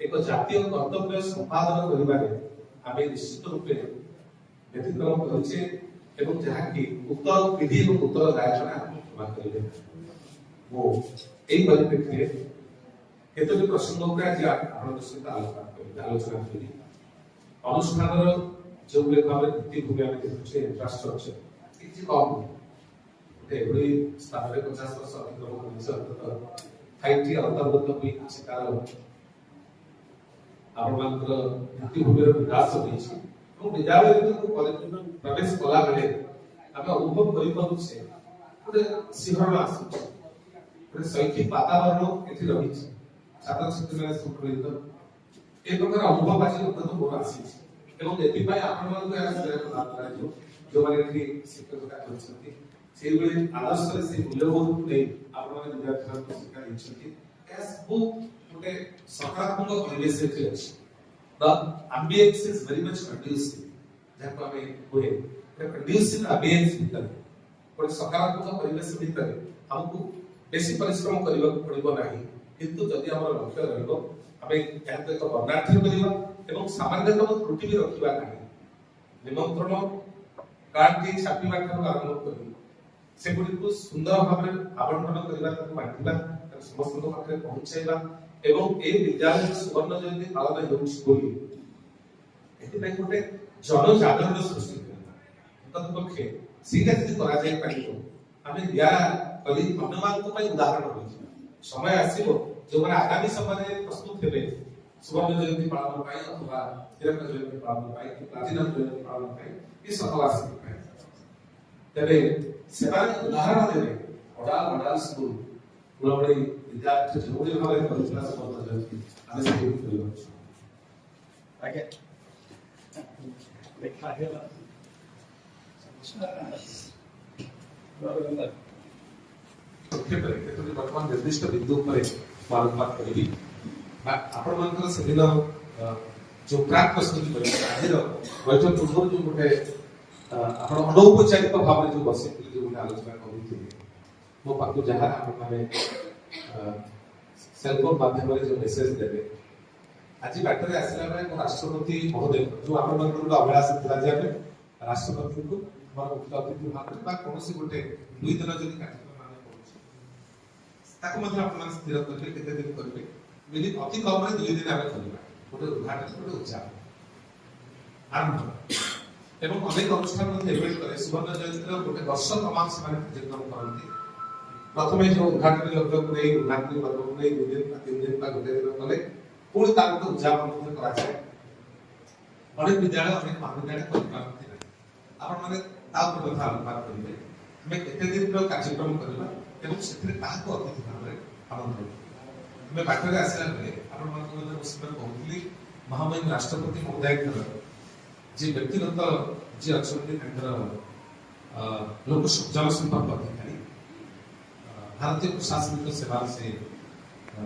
ଏକ ଜାତୀୟ କର୍ତ୍ତବ୍ୟ ସମ୍ପାଦନ କରିବାରେ ଆମେ ନିଶ୍ଚିତ ରୂପେ ବ୍ୟତିକ୍ରମ କରୁଛେ ଏବଂ ଯାହାକି ଉତ୍ତର ପିଢ଼ି ଏବଂ ଉତ୍ତର ଦାୟିତ୍ୱ କ୍ଷମା କରିବେ ମୁଁ এই ପରିପ୍ରେକ୍ଷୀରେ କେତୋଟି ପ୍ରସଙ୍ଗ ଉପରେ ଆଜି ଆପଣଙ୍କ ସହିତ ଆଲୋଚନା କରିବି ଅନୁଷ୍ଠାନର ଯେଉଁଭଳି ଭାବରେ ଭିତ୍ତିଭୂମି ଆମେ ଦେଖୁଛେ ଇନଫ୍ରାଷ୍ଟ୍ରକ୍ଚର କିଛି କମ୍ ଗୋଟେ ଏଭଳି ସ୍ଥାନରେ 50 ବର୍ଷ ଅତିକ୍ରମ କରିଛି ଅନ୍ତତଃ 5T ଅନ୍ତର୍ଗତ ହୋଇ କିଛି ତାର ଆପଣମାନଙ୍କର ଭିତ୍ତିଭୂମିର ବିକାଶ ହୋଇଛି ଏବଂ ବିଦ୍ୟାଳୟକୁ ପ୍ରବେଶ କଲା ବେଳେ ଆମେ ଅନୁଭବ କରିପାରୁଛେ ଗୋଟେ ଶିହରଣ ଆସୁଛି ଗୋଟେ ଶୈକ୍ଷିକ ବାତାବରଣ ଏଠି ରହିଛି ଛାତ୍ରଛାତ୍ରୀମାନେ ଶୃଙ୍ଖଳିତ ଏ ପ୍ରକାର ଅନୁଭବ ଆଜି ଅନ୍ତତଃ ମୋର ଆସିଛି ଏବଂ ଏଥିପାଇଁ ଆପଣମାନଙ୍କୁ ଏହା ପ୍ରଦାନ କରାଯିବ ଯେଉଁମାନେ ଏଠି ଶିକ୍ଷକତା କରିଛନ୍ତି ସେଇଭଳି ଆଦର୍ଶରେ ସେଇ ମୂଲ୍ୟବୋଧକୁ ନେଇ ଆପଣମାନେ ବିଦ୍ୟାର୍ଥୀମାନଙ୍କୁ ଶିକ୍ଷା ଦେଇଛନ୍ତି ଏହା ସବୁ ଗୋଟେ ସକାରାତ୍ମକ ପରିବେଶ ଏଠି ଅଛି ଦ ଆମ୍ବିଏନ୍ସ ଇଜ ଭେରି ମଚ୍ କଣ୍ଡ୍ୟୁସିଭ ଯାହାକୁ ଆମେ କୁହେ କଣ୍ଡ୍ୟୁସିଭ ଆମ୍ବିଏନ୍ସ ଭିତରେ ଗୋଟେ ସକାରାତ୍ମକ ପରିବେଶ ଭିତରେ ଆମକୁ ବେଶୀ ପରିଶ୍ରମ କରିବାକୁ ପଡ଼ିବ ନାହିଁ କିନ୍ତୁ ଯଦି ଆମର ଲକ୍ଷ୍ୟ ରହିବ ଆମେ ଏହାକୁ ଏକ ବର୍ଣ୍ଣାଢ୍ୟ କରିବା ଏବଂ ସାମାନ୍ୟତମ ତ୍ରୁଟି ବି ରଖିବା ନାହିଁ ନିମନ୍ତ୍ରଣ କାର୍ଡଟି ଛାପିବା ଠାରୁ ଆରମ୍ଭ କରି ସେଗୁଡ଼ିକୁ ସୁନ୍ଦର ଭାବରେ ଆବଣ୍ଟନ କରିବା ତାକୁ ବାଣ୍ଟିବା ତାକୁ ସମସ୍ତଙ୍କ ପାଖରେ ପହଞ୍ଚାଇବା ଏବଂ এই ବିଦ୍ୟାଳୟର ସୁବର୍ଣ୍ଣ ଜୟନ୍ତୀ ପାଳନ ହେଉଛି ବୋଲି ଏଥିପାଇଁ ଗୋଟେ ଜନଜାଗରଣ ସୃଷ୍ଟି କରିବା ତତ୍ପକ୍ଷେ ସେଇଟା ଯଦି କରାଯାଇ ପାରିବ ଆମେ ୟା କରି ଅନ୍ୟମାନଙ୍କ ପାଇଁ ଉଦାହରଣ ହୋଇଯିବା ସମୟ ଆସିବ ଯେଉଁମାନେ ଆଗାମୀ ସମୟରେ ପ୍ରସ୍ତୁତ ହେବେ ସୁବର୍ଣ୍ଣ ଜୟନ୍ତୀ ପାଳନ ପାଇଁ ଅଥବା ତିରଙ୍ଗ ଜୟନ୍ତୀ ପାଳନ ପାଇଁ କି ପ୍ଲାଟିନମ ଜୟନ୍ତୀ ପାଳନ ପାଇଁ କି ସହବାସୀ ପାଇଁ ତେବେ ସେମାନେ ଉଦାହରଣ ଦେବେ ମଡାଲ ସ୍କୁଲ କୁଳମଣି ବିଦ୍ୟାର୍ଥୀ ଯେଉଁଭଳି ଭାବରେ କରିଥିଲା ସୁବର୍ଣ୍ଣ ଜୟନ୍ତୀ ଆମେ ସେହିଭଳି କରିବାକୁ ଆଜ୍ଞା ଦେଖା ହେଲା ସଂକ୍ଷେପରେ କେତୋଟି ବର୍ତ୍ତମାନ ନିର୍ଦ୍ଦିଷ୍ଟ ବିନ୍ଦୁ ଉପରେ ଆଲୋକପାତ କରିବି ଆପଣମାନଙ୍କର ସେଦିନ ଯୋଉ ପ୍ରାକ୍ ପ୍ରସ୍ତୁତି କରିବେ ଆଜିର ବୈଠକ ପୂର୍ବରୁ ଯୋଉ ଗୋଟେ ଆପଣ ଅନୌପଚାରିକ ଭାବରେ ଯୋଉ ବସିଥିଲେ ଯୋଉ ଗୋଟେ ଆଲୋଚନା କରିଥିଲେ ମୋ ପାଖକୁ ଯାହା ଆପଣମାନେ सेलफोन माध्यम जो मेसेज देवे आज बाटर आसला बेले राष्ट्रपति महोदय जो आप अभिलाष था राष्ट्रपति को मोर मुख्य अतिथि भाव कौन गोटे 2 दिन जब कार्यक्रम स्थिर करेंगे केते दिन करेंगे मिली अति कम 2 दिन आम करवा गोटे उद्घाटन गोटे उद्यापन आरंभ एवं अनेक अनुष्ठान इवेंट करे सुवर्ण जयंती गोटे वर्ष तमाम से कार्यक्रम करती प्रथम जो उद्घाटन लग्न को नहीं उद्घाटन पर्व को नहीं 2 दिन 3 दिन गोटे दिन कले पुणी तार गोटे उद्यापन करा जाए अनेक विद्यालय अनेक महाविद्यालय करते आपण माने ता ऊपर कथा आलोचना करिवे हमें केते दिन कार्यक्रम करबा एवं सेथरे काहको अतिथि भाबरे आमंत्रण हमें बाटरे आसला बेले आपण मान को मुस्लिम कहउली महामहिम राष्ट्रपति महोदय जे व्यक्तिगत जे अछंती लोक जनसंपर्क अधिकारी भारतीय प्रशासनिक सेवा से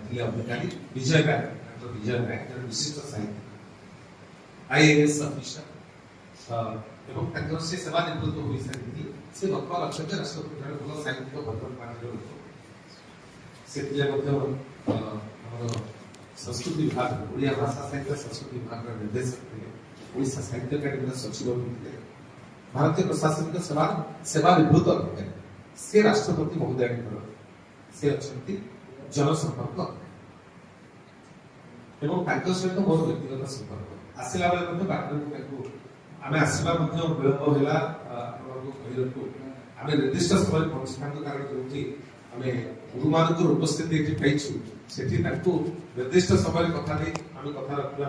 थे अधिकारी विजय नायक डॉक्टर विजय नायक जन विशिष्ट साहित्यिक आईएएस अफिसर एवं तंकर से सेवा निवृत्त हुई सारी से वर्तमान अक्षर राष्ट्रपति जन भल साहित्य भद्र पानी से संस्कृति विभाग ओडिया भाषा साहित्य संस्कृति विभाग निर्देशक थे ओडिशा साहित्य अकादमी सचिव थे भारतीय प्रशासनिक सेवा निवृत्त अधिकारी से राष्ट्रपति महोदय से अच्छी जनसंपर्क एवं सहित मोर व्यक्तिगत संपर्क आसला बेले बाटू आम आसवा विलंब है आम निर्दिष्ट समय पहुंचना कारण जो आम गुरुमान उपस्थिति पाइछु से निर्दिष्ट समय कथा आम कथा रखा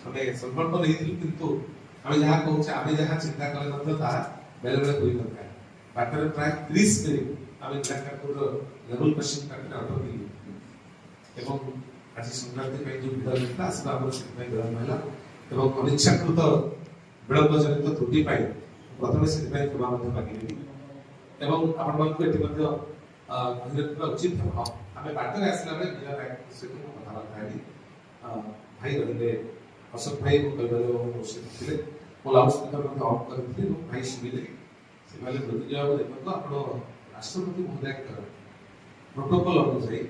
आम संकल्प नहीं किंतु आम जहाँ कहूँ आम जहाँ चिंता कले बेले बेले हो दरकार बाटर प्राय 30 मिनिट आम ठाकुर लेवल क्वेश्चन काटने अटक एवं आज संक्रांति जो भिड़ होता आसवा विलंब है अनिच्छाकृत विलंब जनित त्रुटि प्रथम से क्षमा मांगी एवं आपको उचित आम बाटर आसला बेले सहित कथबार्ता भाई रही अशोक भाई थे लाउड स्पीकर ऑफ करते भाई शुणिले से मृत्यु जवाब देखो आप राष्ट्रपति महोदय प्रोटोकॉल अनुसार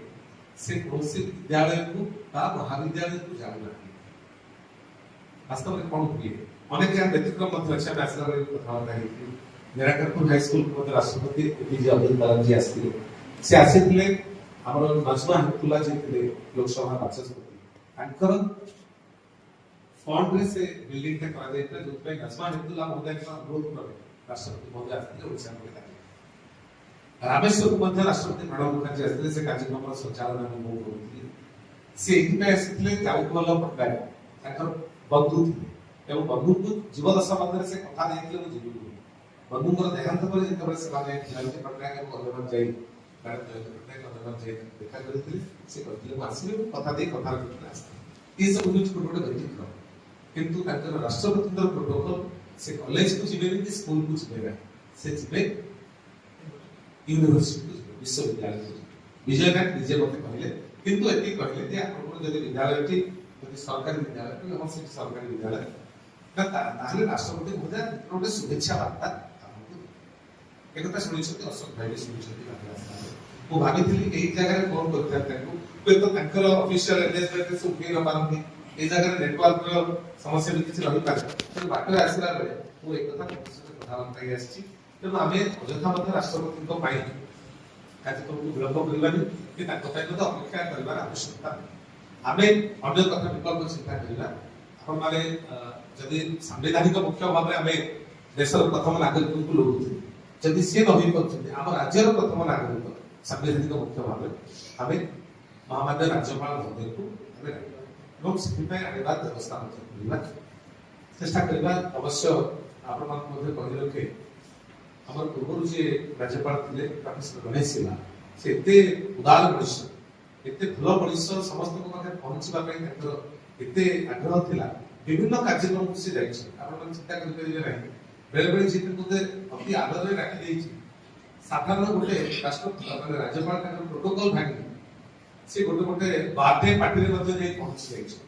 से कौन विद्यालय को महाविद्यालय को जाऊना वास्तव में कौन हुए अनेक यहाँ व्यतिक्रम अच्छे आसला कथबार्ता निराकरपुर हाईस्कूल को राष्ट्रपति एपीजे अब्दुल कलाम जी आसते से आसी आम नजमा हेतुला जी थे लोकसभा बाचस्पति फंड रे से बिल्डिंग टे करा जायते जोतपे नजमा हेतुला महोदय का अनुरोध करे राष्ट्रपति महोदय आसते ओडिशा में रामेश्वर को मध्य राष्ट्रपति प्रणब मुखर्जी आसते से कार्यक्रम संचालन में बहुत होती से इतने आसते जाऊकमल पटनायक ताकर बंधु थे एवं बंधु को जीवदशा मध्य से कथा देथिले मो जीवी बंधुଙ୍କର देहांत पर जेतबे सेवा जाय जाय पटनायक को अभिमान जाय कारण पटनायक अभिमान जाय देखा करथिले से कहथिले मासिले कथा दे कथा रखिला ई सब न्यूज को गोटे व्यतिक्रम किंतु ताकर राष्ट्रपति प्रोटोकॉल से कॉलेज को जिबे कि स्कूल को जिबे से जिबे यूनिवर्सिटी को विश्वविद्यालय को विजय नायक विजय मते कहले किंतु एति कहले जे आपण जदि विद्यालयटी जदि सरकारी विद्यालय तो हम से सरकारी विद्यालय ताहले राष्ट्रपति महोदय गोटे शुभेच्छा वार्ता एकता सुनिछथि अशोक भाई सुनिछथि मु भाबिथिली एई जगह रे फोन करता ताकू कोइ तो तांकर ऑफिशियल एड्रेस रे सब के पारंती ए जगह रे नेटवर्क समस्या भी किछ रहि पारे तो बाटरे आसीला बेले मु एकता कथाबार्ता आसी तेणु आम अଯଥା मध्य राष्ट्रपति कार्यक्रम को विलंब करवानी कि तो अपेक्षा कर आवश्यकता आम अन्य कथा विकल्प चिंता करवा आपण माने जदि संवैधानिक मुख्य भाव में आम देशर प्रथम नागरिक को लोगुथे जदि सी नही कर आम राज्यर प्रथम नागरिक संवैधानिक मुख्य भाव आम महामान्य राज्यपाल महोदय को आने व्यवस्था चेष्टा करवा अवश्य आपण कही रखे आम पूर्व जे राज्यपाल थे प्रोफेसर गणेश शिला से एते उदार मनुष्य एते भल मनुष्य समस्त पहुंचा एते आग्रह थिला विभिन्न कार्यक्रम से जाइछि आपण चिंता करि परिबे नै बेले बेले जे मते अति आदर रे राखि देछि साधारण गोटे राष्ट्रपति माने राज्यपाल का प्रोटोकॉल भांगी से गोटे गोटे बार्थडे पार्टी रे मते जे पहुंच जाइछि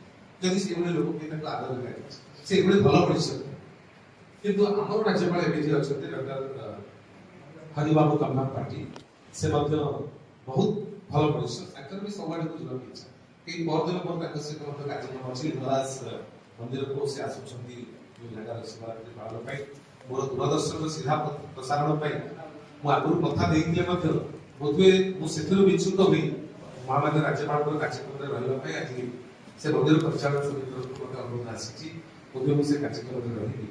जदि से बले लोक के आदर रे राखि से बले भल मनुष्य किंतु हमर राज्यपाल एबीजे अछते डॉक्टर हरिबाबू कमला पार्टी से बहुत ଭଲ ମଣିଷ ତାଙ୍କର ବି ସବୁଆଡ଼କୁ ଯିବାକୁ ଇଚ୍ଛା ଏଇ ପରଦିନ ପରେ ତାଙ୍କ ସହିତ ମଧ୍ୟ କାର୍ଯ୍ୟକ୍ରମ ଅଛି ଲିଙ୍ଗରାଜ ମନ୍ଦିରକୁ ସେ ଆସୁଛନ୍ତି ଯେଉଁ ଜାଗାରେ ଶିବରାତ୍ରି ପାଳନ ପାଇଁ ମୋର ଦୂରଦର୍ଶନର ସିଧା ପ୍ରସାରଣ ପାଇଁ ମୁଁ ଆଗରୁ କଥା ଦେଇଥିଲେ ମଧ୍ୟ ବୋଧହୁଏ ମୁଁ ସେଥିରୁ ବିଚ୍ୟୁତ ହୋଇ ମହାମାନ୍ୟ ରାଜ୍ୟପାଳଙ୍କର କାର୍ଯ୍ୟକ୍ରମରେ ରହିବା ପାଇଁ ଆଜି ସେ ମନ୍ଦିର ପରିଚାଳନା ସମିତିର ମୋତେ ଅନୁରୋଧ ଆସିଛି ବୋଧହୁଏ ମୁଁ ସେ କାର୍ଯ୍ୟକ୍ରମରେ ରହିବି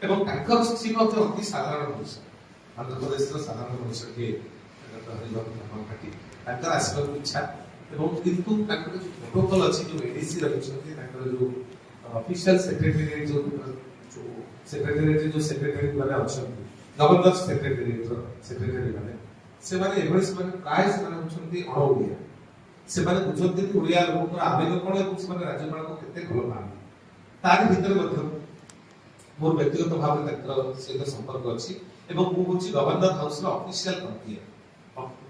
ଏବଂ ତାଙ୍କର ସ୍ତ୍ରୀ ମଧ୍ୟ ଅତି ସାଧାରଣ ମଣିଷ ଆନ୍ଧ୍ରପ୍ରଦେଶର ସାଧାରଣ ମଣିଷଟିଏ ତାଙ୍କର ଆସିବାକୁ ଇଚ୍ଛା ଏବଂ କିନ୍ତୁ ତାଙ୍କର ଯୋଉ ପ୍ରୋଟୋକଲ ଅଛି ଯୋଉ ଏଡିସି ରହିଛନ୍ତି ତାଙ୍କର ଯୋଉ ଅଫିସିଆଲ ସେକ୍ରେଟାରୀ ଯୋଉ ସେକ୍ରେଟାରୀ ମାନେ ଅଛନ୍ତି ଗଭର୍ଣ୍ଣର ସେକ୍ରେଟାରୀ ମାନେ ସେମାନେ ଏଭଳି ସେମାନେ ପ୍ରାୟ ସେମାନେ ହଉଛନ୍ତି ଅଣ ଓଡ଼ିଆ ସେମାନେ ବୁଝନ୍ତି ଓଡ଼ିଆ ଲୋକଙ୍କର ଆବେଗ କଣ ଏବଂ ସେମାନେ ରାଜ୍ୟପାଳଙ୍କୁ କେତେ ଭଲ ପାଆନ୍ତି ତାରି ଭିତରେ ମଧ୍ୟ ମୋର ବ୍ୟକ୍ତିଗତ ଭାବରେ ତାଙ୍କର ସହିତ ସମ୍ପର୍କ ଅଛି ଏବଂ ମୁଁ ହଉଛି ଗଭର୍ଣ୍ଣର ହାଉସର ଅଫିସିଆଲ କଣ୍ଟ୍ରିଆ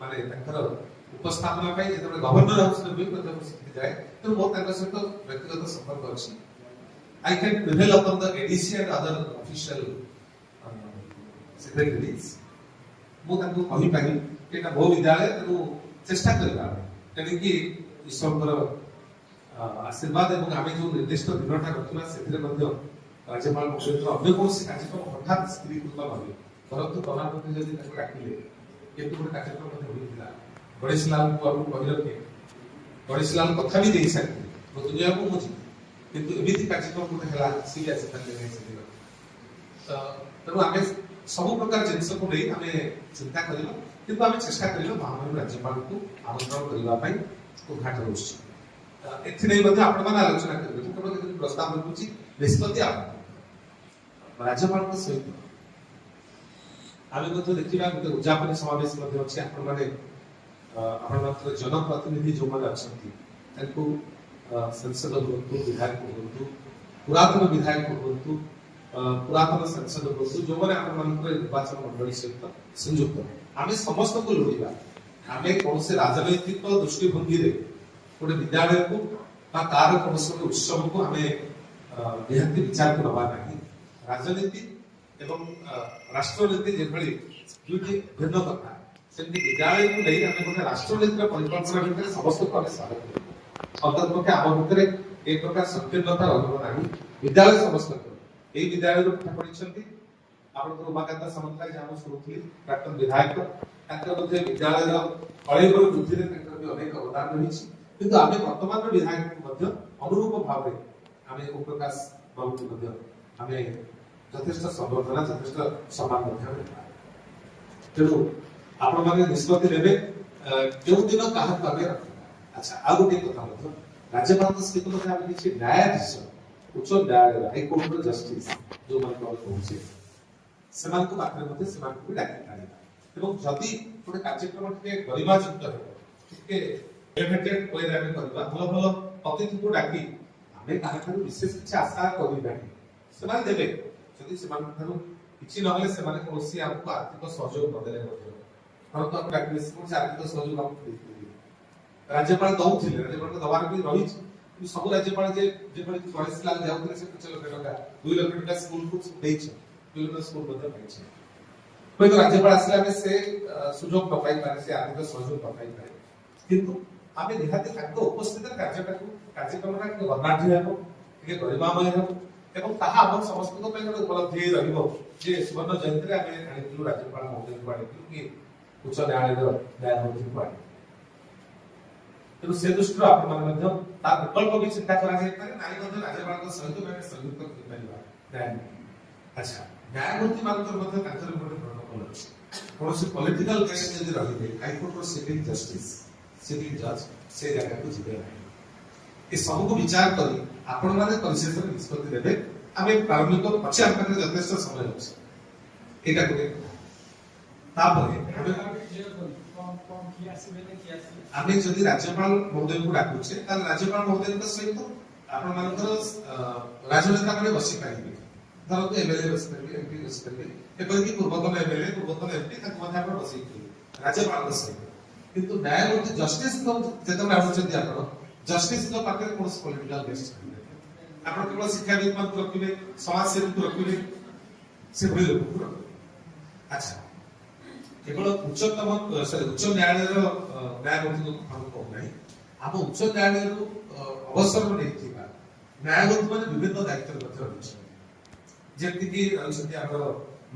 ମାନେ ତାଙ୍କର ଉପସ୍ଥାପନା ପାଇଁ ଯେତେବେଳେ ଗଭର୍ଣ୍ଣର ହାଉସରେ ବି ମଧ୍ୟ ମୁଁ ସେଠି ଯାଏ ତେଣୁ ମୋର ତାଙ୍କ ସହିତ ବ୍ୟକ୍ତିଗତ ସମ୍ପର୍କ ଅଛି I can prevail upon the ADC and other official secretaries ମୁଁ ତାଙ୍କୁ କହିପାରିବି ଏଇଟା ମୋ ବିଦ୍ୟାଳୟ ତେଣୁ ଚେଷ୍ଟା କରିବା ତେଣିକି ଈଶ୍ୱରଙ୍କର ଆଶୀର୍ବାଦ ଏବଂ ଆମେ ଯୋଉ ନିର୍ଦ୍ଦିଷ୍ଟ ଦିନଟା ରଖିବା ସେଥିରେ ମଧ୍ୟ ରାଜ୍ୟପାଳ ମହୋଦୟଙ୍କର ଅନ୍ୟ କୌଣସି କାର୍ଯ୍ୟକ୍ରମ ହଠାତ୍ ସ୍ଥିରୀକୃତ ନହେବ ଧରନ୍ତୁ ପ୍ରଧାନମନ୍ତ୍ରୀ ଯଦି ତାଙ୍କୁ ଡାକିଲେ କିନ୍ତୁ ଗୋଟେ କାର୍ଯ୍ୟକ୍ରମ ମଧ୍ୟ ହୋଇଥିଲା ଗଣେଶ ଲାଲଙ୍କୁ ଆପଣ କହିରଖେ ଗଣେଶ ଲାଲ କଥା ବି ଦେଇ ସାରିଥିଲେ ମୋ ଦୁନିଆକୁ ମୁଁ ଯିବି କିନ୍ତୁ ଏମିତି କାର୍ଯ୍ୟକ୍ରମ ଗୋଟେ ହେଲା ସିଏ ଆସିପାରିଲେ ନାହିଁ ସେଦିନ ତେଣୁ ଆମେ ସବୁ ପ୍ରକାର ଜିନିଷକୁ ନେଇ ଆମେ ଚିନ୍ତା କରିବା କିନ୍ତୁ ଆମେ ଚେଷ୍ଟା କରିବା ମହାମାନ୍ୟ ରାଜ୍ୟପାଳଙ୍କୁ ଆମନ୍ତ୍ରଣ କରିବା ପାଇଁ ଉଦ୍ଘାଟନ ଉତ୍ସବ ଏଥିନେଇ ମଧ୍ୟ ଆପଣମାନେ ଆଲୋଚନା କରିବେ ମୁଁ କେବଳ ଯଦି ପ୍ରସ୍ତାବ ରଖୁଛି ନିଷ୍ପତ୍ତି ଆପଣ ରାଜ୍ୟପାଳଙ୍କ ସହିତ ଆମେ ମଧ୍ୟ ଦେଖିବା ଗୋଟେ ଉଦ୍ଯାପନୀ ସମାବେଶ ମଧ୍ୟ ଅଛି ଆପଣମାନେ ଆପଣଙ୍କର ଜନପ୍ରତିନିଧି ଯେଉଁମାନେ ଅଛନ୍ତି ତାଙ୍କୁ ସଂସଦ ହୁଅନ୍ତୁ ବିଧାୟକ ହୁଅନ୍ତୁ ପୁରାତନ ବିଧାୟକ ହୁଅନ୍ତୁ ପୁରାତନ ସଂସଦ ହୁଅନ୍ତୁ ଯେଉଁମାନେ ଆପଣମାନଙ୍କର ନିର୍ବାଚନ ମଣ୍ଡଳୀ ସହିତ ସଂଯୁକ୍ତ ଆମେ ସମସ୍ତଙ୍କୁ ଲୋଡ଼ିବା ଆମେ କୌଣସି ରାଜନୈତିକ ଦୃଷ୍ଟିଭଙ୍ଗୀରେ ଗୋଟେ ବିଦ୍ୟାଳୟକୁ ବା ତାର କୌଣସି ଗୋଟେ ଉତ୍ସବକୁ ଆମେ ନିହାତି ବିଚାରକୁ ନେବା ନାହିଁ ରାଜନୀତି ଏବଂ ରାଷ୍ଟ୍ରନୀତି ଯେଭଳି ଦୁଇଟି ଭିନ୍ନ କଥା ସେମିତି ବିଦ୍ୟାଳୟକୁ ନେଇ ଆମେ ଗୋଟେ ରାଷ୍ଟ୍ରନୀତିର ପରିକଳ୍ପନା ଭିତରେ ସମସ୍ତଙ୍କୁ ଆମେ ସ୍ୱାଗତ କରିବା ଅନ୍ତର୍ପକ୍ଷେ ଆମ ଭିତରେ ଏ ପ୍ରକାର ସଂକୀର୍ଣ୍ଣତା ରହିବ ନାହିଁ ବିଦ୍ୟାଳୟ ସମସ୍ତଙ୍କର ଏଇ ବିଦ୍ୟାଳୟରୁ ପାଠ ପଢିଛନ୍ତି ଆପଣଙ୍କର ଉମାକାନ୍ତ ସାମନ୍ତରାୟ ଯାହା ମୁଁ ଶୁଣୁଥିଲି ପ୍ରାକ୍ତନ ବିଧାୟକ ତାଙ୍କର ମଧ୍ୟ ବିଦ୍ୟାଳୟର କଳେବର ବୃଦ୍ଧିରେ ତାଙ୍କର ବି ଅନେକ ଅବଦାନ ରହିଛି କିନ୍ତୁ ଆମେ ବର୍ତ୍ତମାନର ବିଧାୟକଙ୍କୁ ମଧ୍ୟ ଅନୁରୂପ ଭାବରେ ଆମେ ଓମପ୍ରକାଶ ବାବୁଙ୍କୁ ମଧ୍ୟ ଆମେ ଯଥେଷ୍ଟ ସମ୍ବର୍ଦ୍ଧନା ଯଥେଷ୍ଟ ସମ୍ମାନ ମଧ୍ୟ ଦେବା ତେଣୁ ଆପଣମାନେ ନିଷ୍ପତ୍ତି ନେବେ ଯେଉଁଦିନ କାହାକୁ ଆମେ ରଖିବା ଆଚ୍ଛା ଆଉ ଗୋଟିଏ କଥା ମଧ୍ୟ ରାଜ୍ୟପାଳଙ୍କ ସହିତ ମଧ୍ୟ ଆମେ କିଛି ନ୍ୟାୟାଧୀଶ ଉଚ୍ଚ ନ୍ୟାୟାଳୟ ହାଇକୋର୍ଟର ଜଷ୍ଟିସ ଯେଉଁମାନଙ୍କୁ ଆମେ କହୁଛେ ସେମାନଙ୍କ ପାଖରେ ମଧ୍ୟ ସେମାନଙ୍କୁ ବି ଡାକି ଆଣିବା ଏବଂ ଯଦି ଗୋଟେ କାର୍ଯ୍ୟକ୍ରମ ଟିକେ ଗରିମାଯୁକ୍ତ ହେବ ଟିକେ ଏଲିଭେଟେଡ୍ ୱେରେ ଆମେ କରିବା ଭଲ ଭଲ ଅତିଥିଙ୍କୁ ଡାକି ଆମେ କାହାଠାରୁ ବିଶେଷ କିଛି ଆଶା କରିବାନି ସେମାନେ ଦେବେ ଯଦି ସେମାନଙ୍କ ଠାରୁ କିଛି ନହେଲେ ସେମାନେ କୌଣସି ଆମକୁ ଆର୍ଥିକ ସହଯୋଗ ନଦେଲେ ମଧ୍ୟ ଧରନ୍ତୁ ଆମେ ଡାକିଲେ ସେ କୌଣସି ଆର୍ଥିକ ସହଯୋଗ ଆମକୁ ଦେଇପାରିବେ ରାଜ୍ୟପାଳ ଦଉଥିଲେ ରାଜ୍ୟପାଳ ଦବାର ବି ରହିଛି କିନ୍ତୁ ସବୁ ରାଜ୍ୟପାଳ ଯେଭଳି ଗଣେଶ ଲାଲ ଯାଉଥିଲେ ସେ 5 ଲକ୍ଷ ଟଙ୍କା 2 ଲକ୍ଷ ଟଙ୍କା ସ୍କୁଲକୁ ଦେଇଛନ୍ତି ବିଭିନ୍ନ ସ୍କୁଲ ମଧ୍ୟ ପାଇଛନ୍ତି ହୁଏତ ରାଜ୍ୟପାଳ ଆସିଲେ ଆମେ ସେ ସୁଯୋଗ ନ ପାଇପାରେ ସେ ଆର୍ଥିକ ସହଯୋଗ ନ ପାଇପାରେ କିନ୍ତୁ ଆମେ ନିହାତି ତାଙ୍କ ଉପସ୍ଥିତିରେ କାର୍ଯ୍ୟକ୍ରମଟା ଟିକେ ବର୍ଣ୍ଣାଢ୍ୟ ହେବ ଟିକେ ଗରିମାମୟ ହେବ ଏବଂ ତାହା ଆମ ସମସ୍ତଙ୍କ ପାଇଁ ଗୋଟେ ଉପଲବ୍ଧି ରହିବ ଯେ ସୁବର୍ଣ୍ଣ ଜୟନ୍ତୀରେ ଆମେ ଆଣିଥିଲୁ ରାଜ୍ୟପାଳ ମହୋଦୟଙ୍କୁ ଆଣିଥିଲୁ କି ଉଚ୍ଚ ନ୍ୟାୟାଳୟର ନ୍ୟାୟମନ୍ତ୍ରୀଙ୍କୁ ଆଣିଥିଲୁ ତେଣୁ ସେ ଦୃଷ୍ଟିରୁ ଆପଣମାନେ ମଧ୍ୟ ତା ବିକଳ୍ପ ବି ଚିନ୍ତା କରାଯାଇପାରେ ନାହିଁ ମଧ୍ୟ ରାଜ୍ୟପାଳଙ୍କ ସହିତ ଆମେ ସଂଯୁକ୍ତ କରିପାରିବା ଆଚ୍ଛା ନ୍ୟାୟମନ୍ତ୍ରୀ ମାନଙ୍କର ମଧ୍ୟ ତାଙ୍କର ଗୋଟେ ପ୍ରୋଟୋକଲ ଅଛି କୌଣସି ପଲିଟିକାଲ କେସ୍ ଯଦି ରହିବେ ହାଇକୋର୍ଟର ସିଭିଲ ଜଷ୍ଟିସ ସିଭିଲ ଜଜ୍ ସେ ଜାଗାକୁ ଯିବେ ନାହିଁ ଏ ସବୁକୁ ବିଚାର କରି ଆପଣମାନେ ପରିଶେଷରେ ନିଷ୍ପତ୍ତି ନେବେ ଆମେ ପ୍ରାରମ୍ଭିକ ଅଛି ଆମ ପାଖରେ ଯଥେଷ୍ଟ ସମୟ ଅଛି ଏଇଟା ଗୋଟେ ତାପରେ ଆମେ ଯଦି ରାଜ୍ୟପାଳ ମହୋଦୟଙ୍କୁ ଡାକୁଛେ ତାହେଲେ ରାଜ୍ୟପାଳ ମହୋଦୟଙ୍କ ସହିତ ଆପଣମାନଙ୍କର ରାଜନେତା ମାନେ ବସିପାରିବେ ଧରନ୍ତୁ ଏମଏଲଏ ବସିପାରିବେ ଏମପି ବସିପାରିବେ ଏପରିକି ପୂର୍ବତନ ଏମଏଲଏ ପୂର୍ବତନ ଏମପି ତାଙ୍କୁ ମଧ୍ୟ ଆପଣ ବସେଇପାରିବେ ରାଜ୍ୟପାଳଙ୍କ ସହିତ କିନ୍ତୁ ନ୍ୟାୟମନ୍ତ୍ରୀ ଜଷ୍ଟିସ ଯେତେବେଳେ ଆଣୁଛନ୍ତି ଆପଣ ଜଷ୍ଟିସଙ୍କ ପାଖରେ କୌଣସି ପଲିଟିକାଲ ଗେଷ୍ଟ ଆପଣ କେବଳ ଶିକ୍ଷାବିତ ମାନଙ୍କୁ ରଖିବେ ସମାଜସେବୀଙ୍କୁ ରଖିବେ ସେଭଳି ଲୋକଙ୍କୁ ରଖିବେ ଆଚ୍ଛା କେବଳ ଉଚ୍ଚ ନ୍ୟାୟାଳୟର न्यायमूर्ति को हम कहना आम उच्च न्यायालय अवसर नहीं न्यायमूर्ति मैंने विभिन्न दायित्व जमीक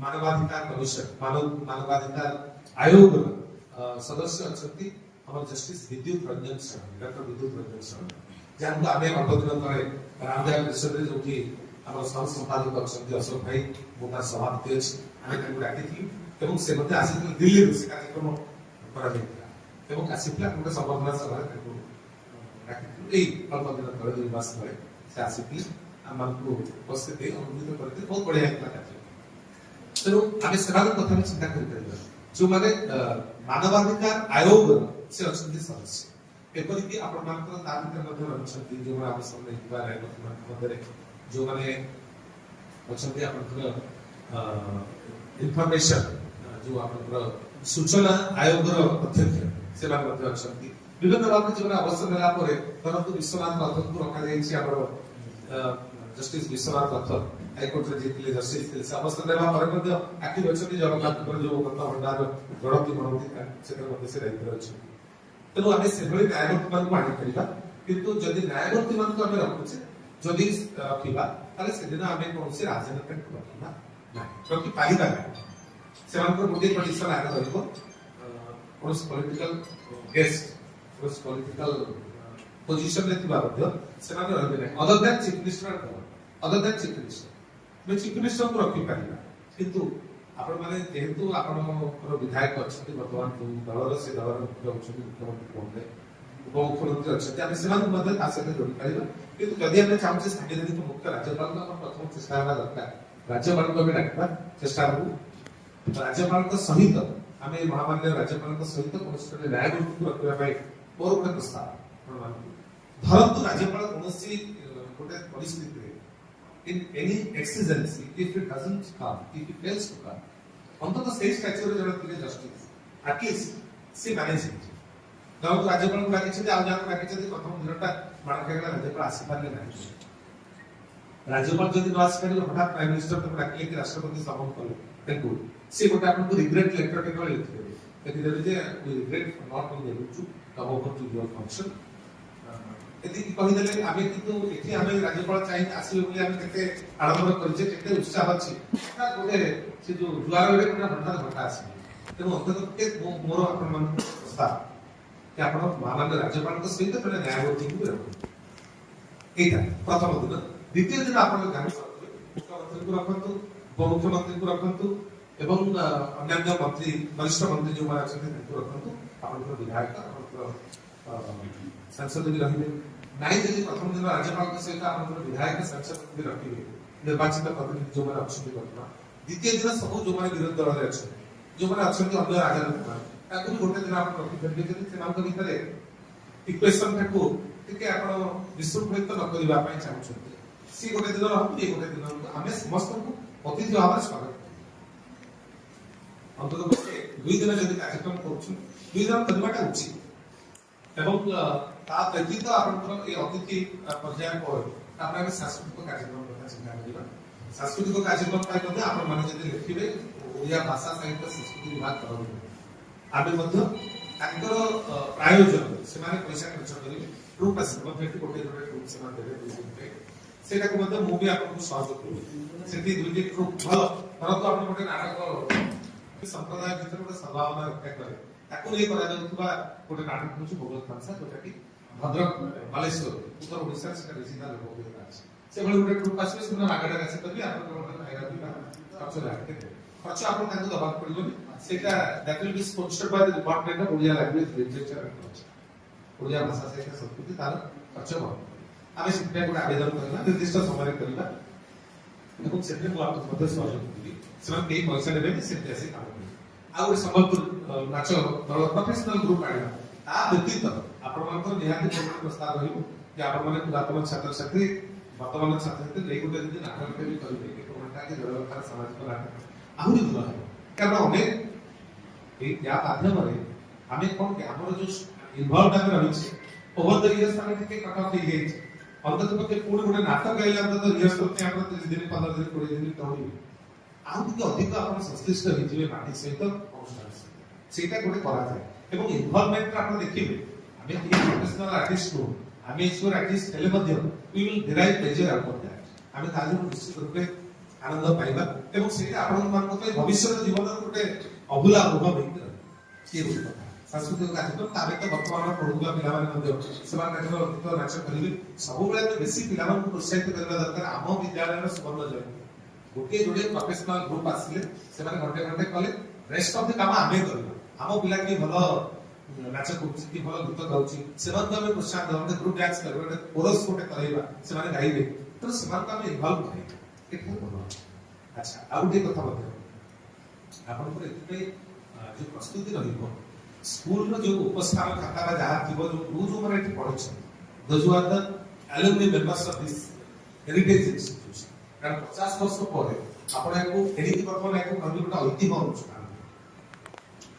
मानवाधिकार कमिशन मानवाधिकार आयोग सदस्य अच्छा हमारे जस्टिस विद्युत रंजन शरण डॉक्टर विद्युत रंजन शरण जहाँ आम अल्प दिन तले रामदेव परिषद जो आम सह संपादक अच्छा अशोक भाई मोटा सभापति अच्छे डाकी से दिल्ली से कार्यक्रम आसला गोटे संबर्धना सभा डाकी अल्प दिन तले 2 मास तले से आसिक आम उपस्थित अनुमोदित करते बहुत बढ़िया कार्य तेणु आम से कथा भी चिंता कर जो माने मानवाधिकार आयोग से अच्छे सदस्य एपरिक आपण जो आम सामने जो मैंने अच्छा इनफॉरमेशन जो आप सूचना आयोग अध्यक्ष से अच्छा विभिन्न भाव जो अवसर नेला परंतु विश्वनाथ रथ को रखा जस्टिस विश्वनाथ रथ हाईकोर्ट रे जीतले जस्टिस थे से अवसर नेला एक्टिव अच्छे जगन्नाथ जो भंडार गणति मनोती से दायित्व अच्छे तेणु आम से न्यायमूर्ति मान आनी पारा किंतु जदि न्यायमूर्ति मान आम रखुचे जदि रखा ताले से दिन आम कौन से राजनेता को रखा ना रखी पारिबा से गोटे कंडीशन आगे रहिबो कौन पॉलिटिकल गेस्ट कौन पॉलिटिकल पोजीशन रे थिबा मध्ये से माने रहबे नै अदर दैन चीफ मिनिस्टर मैं चीफ मिनिस्टर को रखी पारिबा किंतु आपण माने जेहेतु आपण विधायक अछि वर्तमान दलर से दलर मुख्यमंत्री कोनले उपमुख्यमंत्री अछि आमे सेमान मध्ये आसते जोड़ी पारिबा किंतु जदि आमे चाहूचे सांविधानिक मुख्य राज्यपाल का प्रथम चेष्टा हेबा दरकार राज्यपाल को भी डाकबा चेष्टा करू राज्यपाल का सहित आमे महामान्य राज्यपाल का सहित कौन न्यायमूर्ति को रखिबा पाई मोर गोटे प्रस्ताव धरतु राज्यपाल कौनसी गोटे परिस्थिति in any exigency if it doesn't come if it fails to come अंत तो सेज स्टैच्यूर जरा थिले जस्टिस एटलीस्ट से मैनेज धरतु राज्यपाल को लागिछ आ जान लागिछ प्रथम दिनटा मार खाइला राज्यपाल आसी पारले नाही राज्यपाल जदि न आसी पारे हठात प्राइम मिनिस्टर को डाकिले कि राष्ट्रपति समन कले तेकु से गोटे आपन को रिग्रेट लेटर के कले लिखिले जे we regret not being able to come over to your function यदि कहि देले आमे किंतु एठी आमे राज्यपाल चाहि आसी बोली आमे केते आडंबर करजे केते उत्साह अछि ता गोटे से जो जुआर रे कोना हठात आसी तेनु अंतत के मोर आपन मन प्रस्ताव कि आपण महामान्य राज्यपाल को सहित जने न्यायमूर्ति को रखो एटा प्रथम दिन द्वितीय दिन आपण गांधी मुख्यमंत्री को रखंतु उपमुख्यमंत्री को रखंतु एवं अन्य मंत्री वरिष्ठ मंत्री जो माने अछथि को रखंतु आपण विधायक आपण सांसद भी रहिबे नाइ यदि प्रथम दिन राज्यपाल के सहित आपण विधायक सांसद भी रखिबे निर्वाचित प्रतिनिधि जो माने अछथि करना द्वितीय दिन सब जो माने विरोध दल रे अछि जो माने अछथि अन्य राजनीति मान ताकि गोटे दिन आपण रखिबे जदि सेमान को भितरे इक्वेशन को टिके आपण विश्ववित न करिबा पई चाहछथि सी गोटे दिन रहु ए गोटे दिन हमें समस्त को अतिथि भाव स्वागत अंतत 2 दिन जदि कार्यक्रम करूछु 2 दिन करबाटा उचित एवं ता व्यतीत आपण ए अतिथि पर्याय पर आपण सांस्कृतिक कार्यक्रम कथा चिंता करिबा सांस्कृतिक कार्यक्रम पाई मध्ये आपण माने जदि लिखिबे ओडिया भाषा साहित्य संस्कृति विभाग करबे आबे मध्ये तांकर प्रायोजन से माने पैसा खर्च करिबे ग्रुप आसी मध्ये कोटे जोटे ग्रुप से माने देबे सेटा को मध्ये मु भी आपन को सहयोग करू सेति दुइटी ग्रुप भलो परंतु आपण कोटे नाटक संप्रदाय भीतर कोटे सद्भावना रक्षा करे ताकू ले करा जाउथबा कोटे नाटक होची भगवत फांसा जोटा कि भद्रक बालेश्वर उत्तर ओडिसा से सीधा लोक होता है से भले गोटे ग्रुप आसी सुना मागडा आसी करबी आपन को खाइरा भी खर्च लागते खर्च आपन ताकू दबा पड़िबनी सेटा that will be sponsored by the department of Odia language literature and culture Odia भाषा से संस्कृति तार खर्च हो आमे सिटे को आवेदन करला निर्दिष्ट समय करला एवं सेटे को आप मध्य सहयोग करी सेमान के पैसा देबे सेटे आसी काम करी आ गोटे संबलपुर नाच दल प्रोफेशनल ग्रुप आइला ता व्यतीत आपण मानकर निहाती प्रस्ताव रहिबो कि आपण माने पुरातन छात्र छात्री वर्तमान छात्र छात्री ले गोटे दिन नाटक भी करिबे कि कोनटा के जलवायु सामाजिक नाटक आहुरी भल है कारण हमें ए या माध्यम रे हमें कोन के हमर जो इन्वॉल्व आमे रहिछि ओवर द इयर्स हमें के कट ऑफ हो गई अंतत के पूर्ण गोटे नाटक आइला अंतत इयर्स करते आपण 30 दिन 15 दिन 20 दिन तोड़ी आउ के अधिक आपण संश्लिष्ट हिजिबे माटी सहित अनुष्ठान सेटा गोटे करा जाय এবং ইনভলভমেন্ট আপনি দেখিবে আমি কি প্রফেশনাল আর্টিস্ট নো আমি ইনস্যুর আর্টিস্ট হেলে মধ্য we will derive প্লেজর out of that আমি তাদের নিশ্চিত রূপে আনন্দ পাইবা এবং সেটা ଆପଣମାନଙ୍କ ପାଇଁ ଭବିଷ୍ୟତ ଜୀବନର ଗୋଟେ ଅଭୁଲା ଅନୁଭବ ହେଇକି ରହିବ ଏ ଗୋଟେ କଥା ସାଂସ୍କୃତିକ କାର୍ଯ୍ୟକ୍ରମ ତାପରେ ତ ବର୍ତ୍ତମାନ ପଢୁଥିବା ପିଲାମାନେ ମଧ୍ୟ ସେମାନେ ତାଙ୍କର ଗୀତ ନାଚ କରିବେ ସବୁବେଳେ ତ ବେଶୀ ପିଲାମାନଙ୍କୁ ପ୍ରୋତ୍ସାହିତ କରିବା ଦରକାର ଆମ ବିଦ୍ୟାଳୟର ସୁବର୍ଣ୍ଣ ଜୟନ୍ତୀ ଗୋଟିଏ ଯୋଡିଏ ପ୍ରଫେସନାଲ ଗ୍ରୁପ ଆସିଲେ ସେମାନେ ଘଣ୍ଟେ ଘଣ୍ଟେ କଲେ ରେଷ୍ଟ ଅଫ ଦ କାମ ଆମେ କରିବା ଆମ ପିଲା କି ଭଲ ନାଚ କରୁଛି କି ଭଲ ଗୀତ ଗାଉଛି ସେମାନଙ୍କୁ ଆମେ ପ୍ରୋତ୍ସାହନ ଦେବା ଗୋଟେ ଗ୍ରୁପ ଡ୍ୟାନ୍ସ କରିବା ଗୋଟେ କୋରସ୍ ଗୋଟେ କରାଇବା ସେମାନେ ଗାଇବେ ତେଣୁ ସେମାନଙ୍କୁ ଆମେ ଇନଭଲ୍ଭ କରିବା ଏଇଟା ଭଲ ଆଚ୍ଛା ଆଉ ଗୋଟେ କଥା ମଧ୍ୟ ଆପଣଙ୍କର ଏଥିପାଇଁ ଯୋଉ ପ୍ରସ୍ତୁତି ରହିବ ସ୍କୁଲର ଯୋଉ ଉପସ୍ଥାନ ଖାତା ବା ଯାହା ଥିବ ଯୋଉମାନେ ଏଠି ପଢୁଛନ୍ତି those who are the alumni members of this heritage institution କାରଣ 50 ବର୍ଷ ପରେ ଆପଣ ଏହାକୁ ଏଣିକି ବର୍ତ୍ତମାନ ଏହାକୁ କହିବେ ଗୋଟେ ଐତିହ୍ୟ ଅନୁଷ୍ଠାନ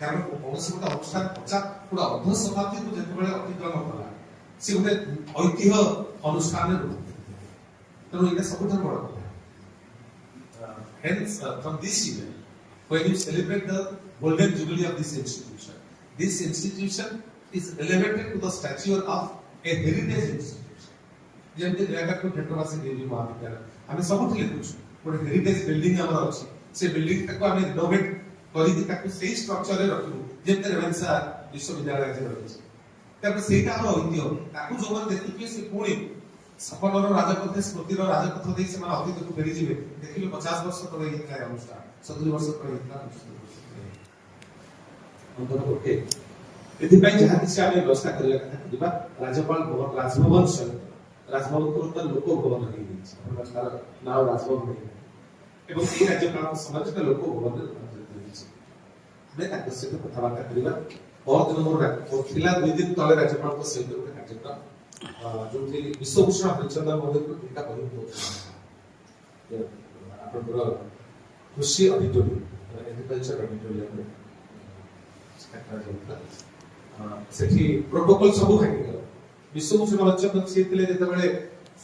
କାରଣ କୌଣସି ଗୋଟେ ଅନୁଷ୍ଠାନ 50 ଗୋଟେ ଅର୍ଦ୍ଧ ଶତାବ୍ଦୀକୁ ଯେତେବେଳେ ଅତିକ୍ରମ କଲା ସେ ଗୋଟେ ଐତିହ୍ୟ ଅନୁଷ୍ଠାନରେ ରୂପ ତେଣୁ ଏଇଟା ସବୁଠାରୁ ବଡ଼ କଥା hence from this year when you celebrate the golden jubilee of this institution is elevated to the stature of a heritage institution ଯେମିତି ଦୟାକରି କ୍ଷେତ୍ରବାସୀ ଦେବୀ ମହାବିଦ୍ୟାଳୟ ଆମେ ସବୁଠି ଲେଖୁଛୁ ଗୋଟେ ହେରିଟେଜ ବିଲ୍ଡିଂ ଆମର ଅଛି ସେ ବିଲ୍ଡିଂ ଟାକୁ ଆମେ ରିନୋଭେଟ କରିକି ତାକୁ ସେଇ ଷ୍ଟ୍ରକ୍ଚରରେ ରଖିବୁ ଯେମିତି ରେଭେନ୍ସା ବିଶ୍ୱବିଦ୍ୟାଳୟ ଆଜି ରହିଛି ତାପରେ ସେଇଟା ଆମର ଐତିହ୍ୟ ତାକୁ ଯୋଉମାନେ ଦେଖିବେ ସେ ପୁଣି ସପନର ରାଜପଥ ସ୍ମୃତିର ରାଜପଥ ଦେଇ ସେମାନେ ଅତୀତକୁ ଫେରିଯିବେ ଦେଖିଲେ 50 ବର୍ଷ ତଳେ ହେଇଥିଲା ଅନୁଷ୍ଠାନ 70 ବର୍ଷ ତଳେ ହେଇଥିଲା ଏଥିପାଇଁ ଯାହା କିଛି ଆମେ ବ୍ୟବସ୍ଥା କରିବା କଥା କରିବା ରାଜ୍ୟପାଳ ରାଜଭବନ ସହିତ ରାଜଭବନ ତ ଲୋକ ଭବନ ହେଇଯାଇଛି ତାର ନାଁ ରାଜଭବନ ହେଇଯାଇଛି ଏବଂ ସେଇ ରାଜ୍ୟପାଳଙ୍କ ସମାଜରେ ଲୋକ ଭବନରେ ରୂପାନ୍ତରିତ ହେଇଛି ଆମେ ତାଙ୍କ ସହିତ କଥାବାର୍ତ୍ତା କରିବା ପରଦିନ ମୋର ଥିଲା 2 ଦିନ ତଳେ ରାଜ୍ୟପାଳଙ୍କ ସହିତ ଗୋଟେ କାର୍ଯ୍ୟକ୍ରମ ଯୋଉଠି ବିଶ୍ୱଭୂଷଣ ହରିଚନ୍ଦନ ମନ୍ଦିରକୁ ଦୁଇଟା ବହି ଆପଣଙ୍କର କୃଷି ଅଡିଟୋରିୟମ ଏଗ୍ରିକଲଚର ଅଡିଟୋରିୟମ ସେଠି ପ୍ରୋଟୋକଲ ସବୁ ଭାଙ୍ଗିଗଲା ବିଶ୍ୱଭୂଷଣ ହରିଚନ୍ଦନ ସିଏ ଥିଲେ ଯେତେବେଳେ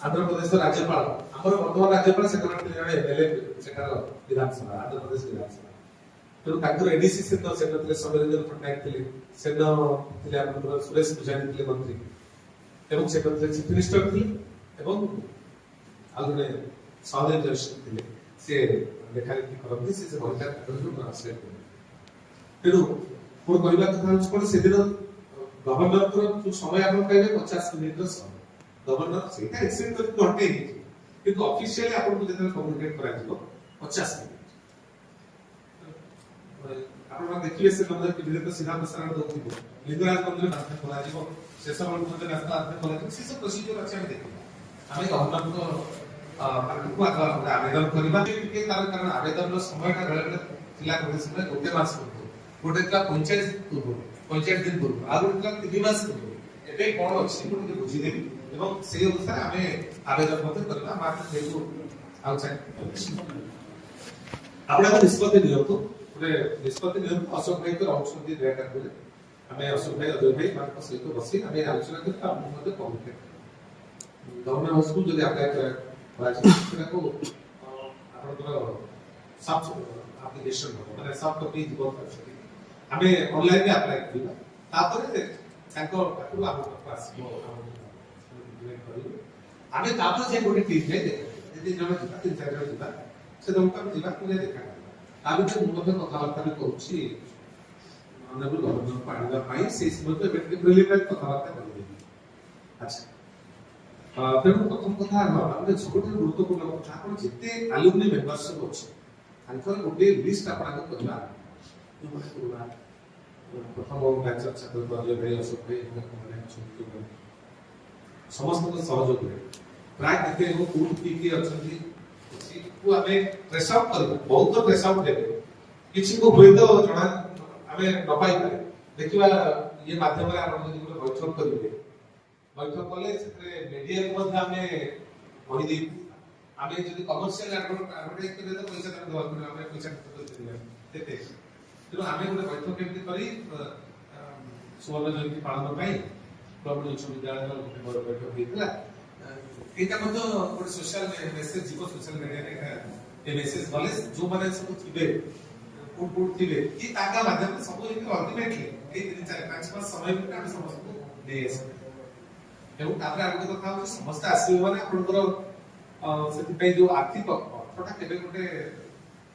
ଆନ୍ଧ୍ରପ୍ରଦେଶର ରାଜ୍ୟପାଳ ଆମର ବର୍ତ୍ତମାନ ରାଜ୍ୟପାଳ ସେତେବେଳେ ଥିଲେ ଜଣେ ଏମଏଲଏ ସେଠାର ବିଧାନସଭା ଆନ୍ଧ୍ରପ୍ରଦେଶ ବିଧାନସଭା ତେଣୁ ତାଙ୍କର ଏଡିସି ସେଦିନ ଥିଲେ ସମରେନ୍ଦ୍ର ପଟ୍ଟନାୟକ ଥିଲେ ସେଦିନ ଥିଲେ ଆପଣଙ୍କର ସୁରେଶ ପୂଜାରୀ ଥିଲେ ମନ୍ତ୍ରୀ ଏବଂ ସେଦିନ ଚିଫ ମିନିଷ୍ଟର ଥିଲେ ଏବଂ ଆଉ ଜଣେ ସହଦେବ ଜୟଶ୍ରୀ ଥିଲେ ସେ ଲେଖାଲେଖି କରନ୍ତି ସେ ବହିଟା ଟ୍ରାନ୍ସଲେଟ କଲେ ତେଣୁ ମୋର କହିବା କଥା ହେଉଛି କ'ଣ ସେଦିନ ଗଭର୍ଣ୍ଣରଙ୍କର ଯୋଉ ସମୟ ଆପଣ କହିବେ 50 ମିନିଟର ସମୟ ଗଭର୍ଣ୍ଣର ସେଇଟା ଏକ୍ସଟେଣ୍ଡ କରି ଘଣ୍ଟେ ହେଇଛି କିନ୍ତୁ ଅଫିସିଆଲି ଆପଣଙ୍କୁ ଯେତେବେଳେ କମ୍ୟୁନିକେଟ କରାଯିବ 50 ମିନିଟ ଆପଣ ଦେଖିବେ ସେ ମନ୍ଦିର ଟିଭିରେ ତ ସିଧା ପ୍ରସାରଣ ଦଉଥିବ ଲିଙ୍ଗରାଜ ମନ୍ଦିର ନାଥ କରାଯିବ ଶେଷ ମନ୍ଦିର ନାଥ କରାଯିବ ସେ ସବୁ ପ୍ରୋସିଜିଅର ଅଛି ଆମେ ଦେଖିବା ଆମେ ଗଭର୍ଣ୍ଣରଙ୍କ ପାଖକୁ ଆବେଦନ କରିବା ଟିକେ ତାର କାରଣ ଆବେଦନର ସମୟଟା ବେଳେବେଳେ ଥିଲା ଗୋଟେ ସମୟ ଗୋଟେ ମାସ ପୂର୍ବରୁ ଗୋଟେ ଥିଲା 45 ଦିନ ପୂର୍ବରୁ ଆଉ ଗୋଟେ ଥିଲା 3 ମାସ ପୂର୍ବରୁ ଏବେ କ'ଣ ଅଛି ମୁଁ ଟିକେ ବୁଝିଦେବି ଏବଂ ସେଇ ଅନୁସାରେ ଆମେ ଆବେଦନ ମଧ୍ୟ କରିବା ମାତ୍ର ଯେହେତୁ ଆଉ ଆପଣ ନିଷ୍ପତ୍ତି ନିଅନ୍ତୁ ଗୋଟେ ନିଷ୍ପତ୍ତି ନିଅନ୍ତୁ ଅଶୋକ ଭାଇ ତ ରହୁଛନ୍ତି ଦୟାକରି ଆମେ ଅଶୋକ ଭାଇ ଅଜୟ ଭାଇ ମାନଙ୍କ ସହିତ ବସି ଆମେ ଆଲୋଚନା କରି ଆପଣଙ୍କୁ ମଧ୍ୟ କମ୍ୟୁନିକେଟ ଗଭର୍ଣ୍ଣର ହାଉସକୁ ଯଦି ଆପ୍ଲାଏ କରାଯିବ ସେଟାକୁ ଆପଣଙ୍କର ସଫ୍ଟ ଆପ୍ଲିକେସନ ହେବ ମାନେ ସଫ୍ଟ କପି ଯିବ ଆମେ ଅନଲାଇନରେ ଆପ୍ଲାଏ କରିବା ତାପରେ ତାଙ୍କ ପାଖରୁ ଆମ ପାଖକୁ ଆସିବ ଆମେ ତାପରେ ଯେ ଗୋଟେ ଟିମ୍ ଯଦି ଜଣେ ଯିବା 3-4 ଜଣ ଯିବା ସେ ତମକୁ ଆମେ ଯିବା ପୁଣି ଦେଖା କରିବା ତା ଭିତରେ ମୁଁ ମଧ୍ୟ କଥାବାର୍ତ୍ତା ବି କରୁଛି ଅନରେବୁଲ ଗଭର୍ଣ୍ଣରକୁ ଆଣିବା ପାଇଁ ସେଇ ସମୟରେ ଏବେ ଟିକେ ପ୍ରିଲିମିନାରୀ କଥାବାର୍ତ୍ତା କରିଦେବି ଆଚ୍ଛା ତେଣୁ ପ୍ରଥମ କଥା ଆମେ ସବୁଠାରୁ ଗୁରୁତ୍ୱପୂର୍ଣ୍ଣ କଥା ଆପଣ ଯେତେ ଆଲୁମିନି ମେମ୍ବର ସବୁ ଅଛି ତାଙ୍କର ଗୋଟେ ଲିଷ୍ଟ ଆପଣ ଆଗ କରିବା ଯୋଉମାନେ ପୁରୁଣା ପ୍ରଥମ ବ୍ୟାଚର ଛାତ୍ର ଅଜୟ ଭାଇ ଅଶୋକ ଭାଇ ସମସ୍ତଙ୍କ ସହଯୋଗରେ ପ୍ରାୟ କେତେ ଏବଂ କୋଉଠି କିଏ ଅଛନ୍ତି ଆମେ ପ୍ରେସ ଆଉଟ୍ କରିବା ବହୁତ ପ୍ରେସ ଆଉଟ୍ ଦେବେ କିଛିକୁ ହୁଏତ ଜଣା ଆମେ ନ ପାଇପାରେ ଦେଖିବା ଇଏ ମାଧ୍ୟମରେ ଆପଣ ଯଦି ଗୋଟେ ବୈଠକ କରିବେ ବୈଠକ କଲେ ସେଥିରେ ମିଡିଆକୁ ମଧ୍ୟ ଆମେ କହିଦେବୁ ଆମେ ଯଦି କମର୍ସିଆଲ ଆଡଭର୍ଟାଇଜ କରିବେ ତ ପଇସା ତାଙ୍କୁ ଦେବାକୁ ପଡ଼ିବ ଆମେ ପଇସା ଖର୍ଚ୍ଚ କରିପାରିବା କେତେ ତେଣୁ ଆମେ ଗୋଟେ ବୈଠକ କେମିତି କରି ସୁବର୍ଣ୍ଣ ଜୟନ୍ତୀ ପାଳନ ପାଇଁ ପ୍ରବଳ ଉଚ୍ଚ ବିଦ୍ୟାଳୟର ଗୋଟେ ବଡ଼ ବୈଠକ ହେଇଥିଲା ଏଇଟା ମଧ୍ୟ ଗୋଟେ ସୋସିଆଲ ମେସେଜ ଯିବ ସୋସିଆଲ ମିଡିଆରେ ଏ ମେସେଜ ଗଲେ ଯୋଉମାନେ ସବୁ ଥିବେ ଥିବେ କି ତାଙ୍କ ମାଧ୍ୟମରେ ସବୁ ଅଲ୍ଟିମେଟଲି ଏଇ 3-4-5 ମାସ ସମୟ ଭିତରେ ଆମେ ସମସ୍ତଙ୍କୁ ନେଇ ଆସିବା ଏବଂ ତାପରେ ଆଉ ଗୋଟେ କଥା ହଉଛି ସମସ୍ତେ ଆସିବେ ମାନେ ଆପଣଙ୍କର ସେଥିପାଇଁ ଯୋଉ ଆର୍ଥିକ ଅର୍ଥଟା କେବେ ଗୋଟେ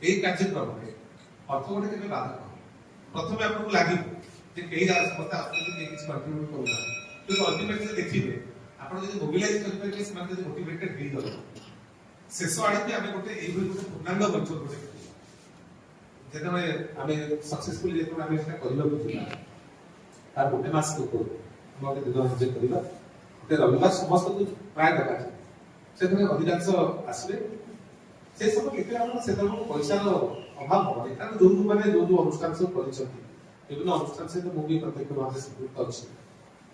ଏଇ କାର୍ଯ୍ୟକ୍ରମରେ ଅର୍ଥ ଗୋଟେ କେବେ ବାଧକ ପ୍ରଥମେ ଆପଣଙ୍କୁ ଲାଗିବ ଯେ କେହି ସମସ୍ତେ ଆସୁଛନ୍ତି କେହି କିଛି କଣ୍ଟ୍ରିବ୍ୟୁଟ୍ କରୁନାହାନ୍ତି କିନ୍ତୁ ଅଲ୍ଟିମେଟଲି ଦେଖିବେ ଆପଣ ଯଦି ମୋବିଲାଇଜ କରିପାରିବେ ସେମାନେ ଯଦି ମୋଟିଭେଟେଡ୍ ହେଇଗଲେ ଶେଷ ଆଡକୁ ଆମେ ଗୋଟେ ଏଇଭଳି ଗୋଟେ ପୂର୍ଣ୍ଣାଙ୍ଗ ମଞ୍ଚ ଗୋଟେ ଯେତେବେଳେ ଆମେ ସକ୍ସେସଫୁଲି ଯେତେବେଳେ ଆମେ ସେଟା କରିବାକୁ ଯିବା ତାର ଗୋଟେ ମାସ ପୂର୍ବରୁ ଆମେ ଗୋଟେ ଦିନ ଧାର୍ଯ୍ୟ କରିବା ଗୋଟେ ରବିବାର ସମସ୍ତଙ୍କୁ ପ୍ରାୟ ଡକାଯିବ ସେଥିରେ ଅଧିକାଂଶ ଆସିବେ ସେ ସବୁ କେତେ ଆମର ସେତେବେଳକୁ ପଇସାର ଅଭାବ ହବନି କାରଣ ଯୋଉମାନେ ଯୋଉ ଅନୁଷ୍ଠାନ ସବୁ କରିଛନ୍ତି ବିଭିନ୍ନ ଅନୁଷ୍ଠାନ ସହିତ ମୁଁ ବି ପ୍ରତ୍ୟକ୍ଷ ଭାବେ ସମ୍ପୃକ୍ତ ଅଛି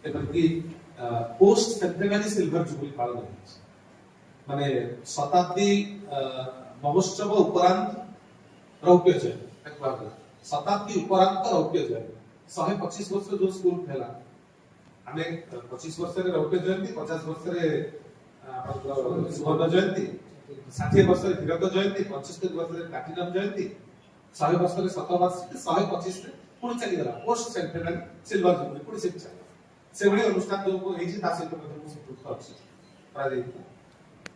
ଏପରିକି ପୋଷ୍ଟ ସେଣ୍ଟେନାରୀ ସିଲଭର ଜୁବୁଲି ପାଳନ ହେଇଛି ମାନେ ଶତାବ୍ଦୀ ମହୋତ୍ସବ ଉପରାନ୍ତ ରୌପ୍ୟ ଜୟନ୍ତୀ ଶତାବ୍ଦୀ ଉପରାନ୍ତ ରୌପ୍ୟ ଜୟନ୍ତୀ 125 ବର୍ଷ ଯୋଉ ସ୍କୁଲ ଥିଲା ଆମେ 25 ବର୍ଷରେ ରୌପ୍ୟ ଜୟନ୍ତୀ 50 ବର୍ଷରେ ସୁବର୍ଣ୍ଣ ଜୟନ୍ତୀ 60 ବର୍ଷରେ ହୀରକ ଜୟନ୍ତୀ 75 ବର୍ଷରେ ପ୍ଲାଟିନମ ଜୟନ୍ତୀ 100 ବର୍ଷରେ ଶତବାର୍ଷିକୀ 125 ରେ ପୁଣି ଚାଲିଗଲା ପୋଷ୍ଟ ସେଣ୍ଟେନାରୀ ସିଲଭର ଜୁବୁଲି ପୁଣି ସେଠି ଚାଲିଲା ସେଭଳି ଅନୁଷ୍ଠାନ ଯୋଉ ହେଇଛି ତା ସହିତ ମଧ୍ୟ ମୁଁ ସମ୍ପୃକ୍ତ ଅଛି କରାଯାଇଥିଲା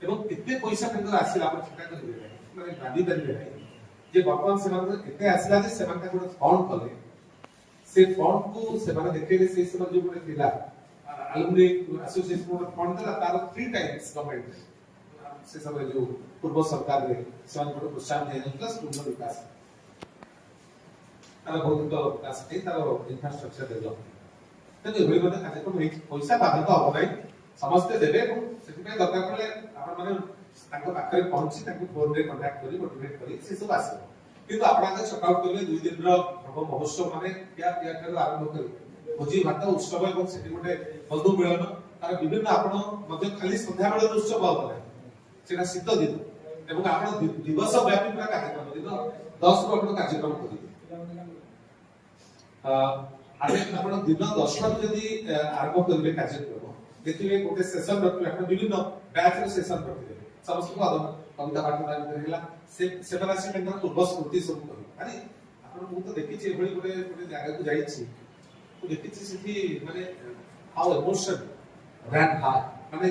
ଏବଂ କେତେ ପଇସା ତାଙ୍କର ଆସିଲା ଆପଣ ଚିନ୍ତା କରିବେ ନାହିଁ ମାନେ ଭାବି ପାରିବେ ନାହିଁ ଯେ ବର୍ତ୍ତମାନ ସେମାନଙ୍କର କେତେ ଆସିଲା ଯେ ସେମାନେ ତାକୁ ଗୋଟେ ଫଣ୍ଡ କଲେ ସେ ଫଣ୍ଡକୁ ସେମାନେ ଦେଖେଇଲେ ସେଇ ସମୟ ଯୋଉ ଗୋଟେ ଥିଲା ଆଲୁମିନି ଆସୋସିଏସନ ଗୋଟେ ଫଣ୍ଡ ଦେଲା ତାର 3 ଟାଇମ୍ସ ଗଭର୍ଣ୍ଣମେଣ୍ଟ ସେ ସମୟ ଯୋଉ ପୂର୍ବ ସରକାରରେ ସେମାନଙ୍କୁ ଗୋଟେ ପ୍ରୋତ୍ସାହନ ଦିଆଯାଉଥିଲା ସ୍କୁଲର ବିକାଶ ତାର ଭୌତିକ ବିକାଶ ପାଇଁ ତାର ଇନଫ୍ରାଷ୍ଟ୍ରକ୍ଚର ଡେଭଲପମେଣ୍ଟ କିନ୍ତୁ ଏଭଳି ମଧ୍ୟ କାର୍ଯ୍ୟକ୍ରମ ହେଇଛି ପଇସା ବାଧକ ହବ ନାହିଁ ସମସ୍ତେ ଦେବେ ଏବଂ ସେଥିପାଇଁ ଦରକାର ପଡ଼ିଲେ ଆପଣମାନେ ତାଙ୍କ ପାଖରେ ପହଞ୍ଚି ତାଙ୍କୁ ଫୋନରେ କଣ୍ଟାକ୍ଟ କରି ମୋଟିଭେଟ୍ କରି ସେ ସବୁ ଆସିବ କିନ୍ତୁ ଆପଣ ସକାଳୁ କରିବେ 2 ଦିନର ହବ ମହୋତ୍ସବ ମାନେ ଠାରୁ ଆରମ୍ଭ କରି ଭୋଜି ଭାତ ଉତ୍ସବ ଏବଂ ସେଠି ଗୋଟେ ବନ୍ଧୁ ମିଳନ ତାର ବିଭିନ୍ନ ଆପଣ ମଧ୍ୟ ଖାଲି ସନ୍ଧ୍ୟାବେଳେ ଉତ୍ସବ ହବ ନାହିଁ ସେଟା ଶୀତ ଦିନ ଏବଂ ଆପଣ ଦିବସ ବ୍ୟାପୀ ପୁରା କାର୍ଯ୍ୟକ୍ରମ ଦିନ 10 ରୁ ଆପଣ କାର୍ଯ୍ୟକ୍ରମ କରିବେ ଆପଣ ଦିନ 10 ରୁ ଯଦି ଆରମ୍ଭ କରିବେ କାର୍ଯ୍ୟକ୍ରମ ଦେଖିବେ ଗୋଟେ ସେସନ ରଖିବେ ଆପଣ ବିଭିନ୍ନ ବ୍ୟାଚ୍ ର ସେସନ ରଖିବେ ସମସ୍ତଙ୍କୁ କବିତା ପାଠ ହେଲା ସେମାନେ ଆସି ତାଙ୍କର ପୂର୍ବ ସ୍ମୃତି ସବୁ କହିବେ ଆରେ ଆପଣ ମୁଁ ତ ଦେଖିଛି ଏଭଳି ଗୋଟେ ଜାଗାକୁ ଯାଇଛି ମୁଁ ଦେଖିଛି ସେଠି ମାନେ ହାଉ ଇମୋସନ ରାନ୍ ହାଇ ମାନେ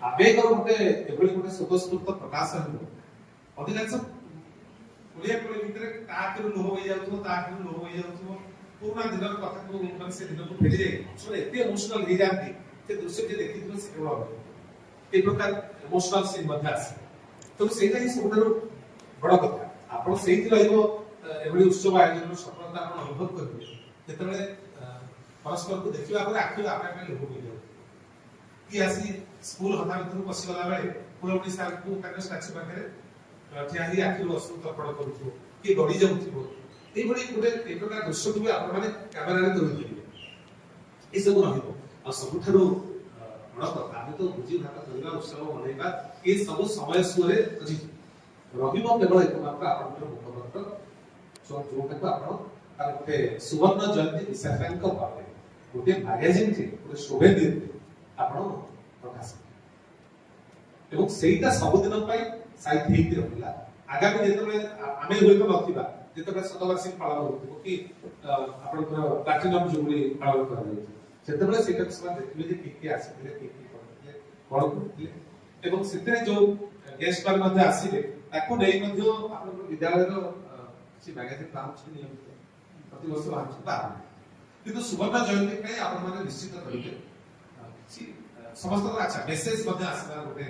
ଆବେଗର ଗୋଟେ ଏଭଳି ଗୋଟେ ସ୍ୱତଃସ୍ଫୂର୍ତ୍ତ ପ୍ରକାଶ ହେବ ଅଧିକାଂଶ 20 ଭିତରେ ତା ଆଖିରୁ ଲୁହ ହୋଇଯାଉଥିବ ତା ଆଖିରୁ ଲୁହ ହୋଇଯାଉଥିବ ପୁରୁଣା ଦିନର କଥାକୁ ମାନେ ସେ ଦିନକୁ ଫେରି ଯାଇ ସେମାନେ ଏତେ ଇମୋସନାଲ ହେଇଯାନ୍ତି ସେ ଦୃଶ୍ୟ ଯେ ଦେଖିଥିବ ସେ କେବଳ এই প্রকার ইমোশনাল সিন মধ্যে আছে তো সেইটা ହିଁ ସବୁଠାରୁ ବଡ଼ କଥା ଆପଣ ସେଇଠି ରହିବ ଏଭଳି ଉତ୍ସବ ଆୟୋଜନର ସଫଳତା ଆପଣ ଅନୁଭବ କରିବେ ଯେତେବେଳେ ପରସ୍ପରକୁ ଦେଖିବା ପରେ ଆଖିରୁ ଆପେ ଆପେ ଲୁହ ବୋହିଯାଉ କି ଆସି ସ୍କୁଲ ହତା ଭିତରୁ ପଶିଗଲା ବେଳେ ପୁରବଣୀ ସାର୍ଙ୍କୁ ତାଙ୍କ ଷ୍ଟାଚୁ ପାଖରେ ଠିଆ ହେଇ ଆଖିରୁ ଅଶ୍ରୁ ତର୍ପଣ କରୁଥିବ କି ଗଡ଼ି ଯାଉଥିବ এইଭଳି ଗୋଟେ এই ପ୍ରକାର ଦୃଶ୍ୟକୁ ବି ଆପଣମାନେ କ୍ୟାମେରାରେ ଧରିପାରିବେ ଏସବୁ ରହିବ ଆଉ ସବୁଠାରୁ ବଡ଼ କଥା ଆମେ ତ ଭୋଜି ଭାତ କରିବା ଉତ୍ସବ ମନେଇବା ଏ ସବୁ ସମୟ ସୁଅରେ ରହିବ କେବଳ ଏକମାତ୍ର ଆପଣଙ୍କର ମୁଖପତ୍ର ଯୋଉଟାକୁ ଆପଣ ତାର ଗୋଟେ ସୁବର୍ଣ୍ଣ ଜୟନ୍ତୀ ବିଶାଖାଙ୍କ ଭାବେ ଗୋଟେ ମ୍ୟାଗାଜିନରେ ଗୋଟେ ଶୋଭେନିୟରରେ ଆପଣ ପ୍ରକାଶ ଏବଂ ସେଇଟା ସବୁଦିନ ପାଇଁ ସାଇଟ୍ ହେଇକି ରହିଲା ଆଗାମୀ ଯେତେବେଳେ ଆମେ ହୁଏତ ନଥିବା ଯେତେବେଳେ ଶତବାର୍ଷିକୀ ପାଳନ ହେଉଥିବ କି ଆପଣଙ୍କର ପ୍ଲାଟିନମ ଜୁବୁଲି ପାଳନ କରାଯାଉଥିବ ସେତେବେଳେ ସେଇଟାକୁ ସେମାନେ ଦେଖିବେ ଯେ କିଏ ଆସିଥିଲେ କିଏ କରିଥିଲେ କଣ କରିଥିଲେ ଏବଂ ସେଥିରେ ଯୋଉ ଗେଷ୍ଟ ମାନେ ମଧ୍ୟ ଆସିବେ ତାକୁ ନେଇ ମଧ୍ୟ ଆପଣଙ୍କର ବିଦ୍ୟାଳୟର କିଛି ମ୍ୟାଗାଜିନ୍ ବାହାରୁଛି ନିୟମିତ ପ୍ରତିବର୍ଷ ବାହାରୁଛି ବାହାରୁନି କିନ୍ତୁ ସୁବର୍ଣ୍ଣ ଜୟନ୍ତୀ ପାଇଁ ଆପଣମାନେ ନିଶ୍ଚିତ କରିବେ କିଛି ସମସ୍ତଙ୍କର ଆଚ୍ଛା ମେସେଜ ମଧ୍ୟ ଆସିବାର ଗୋଟେ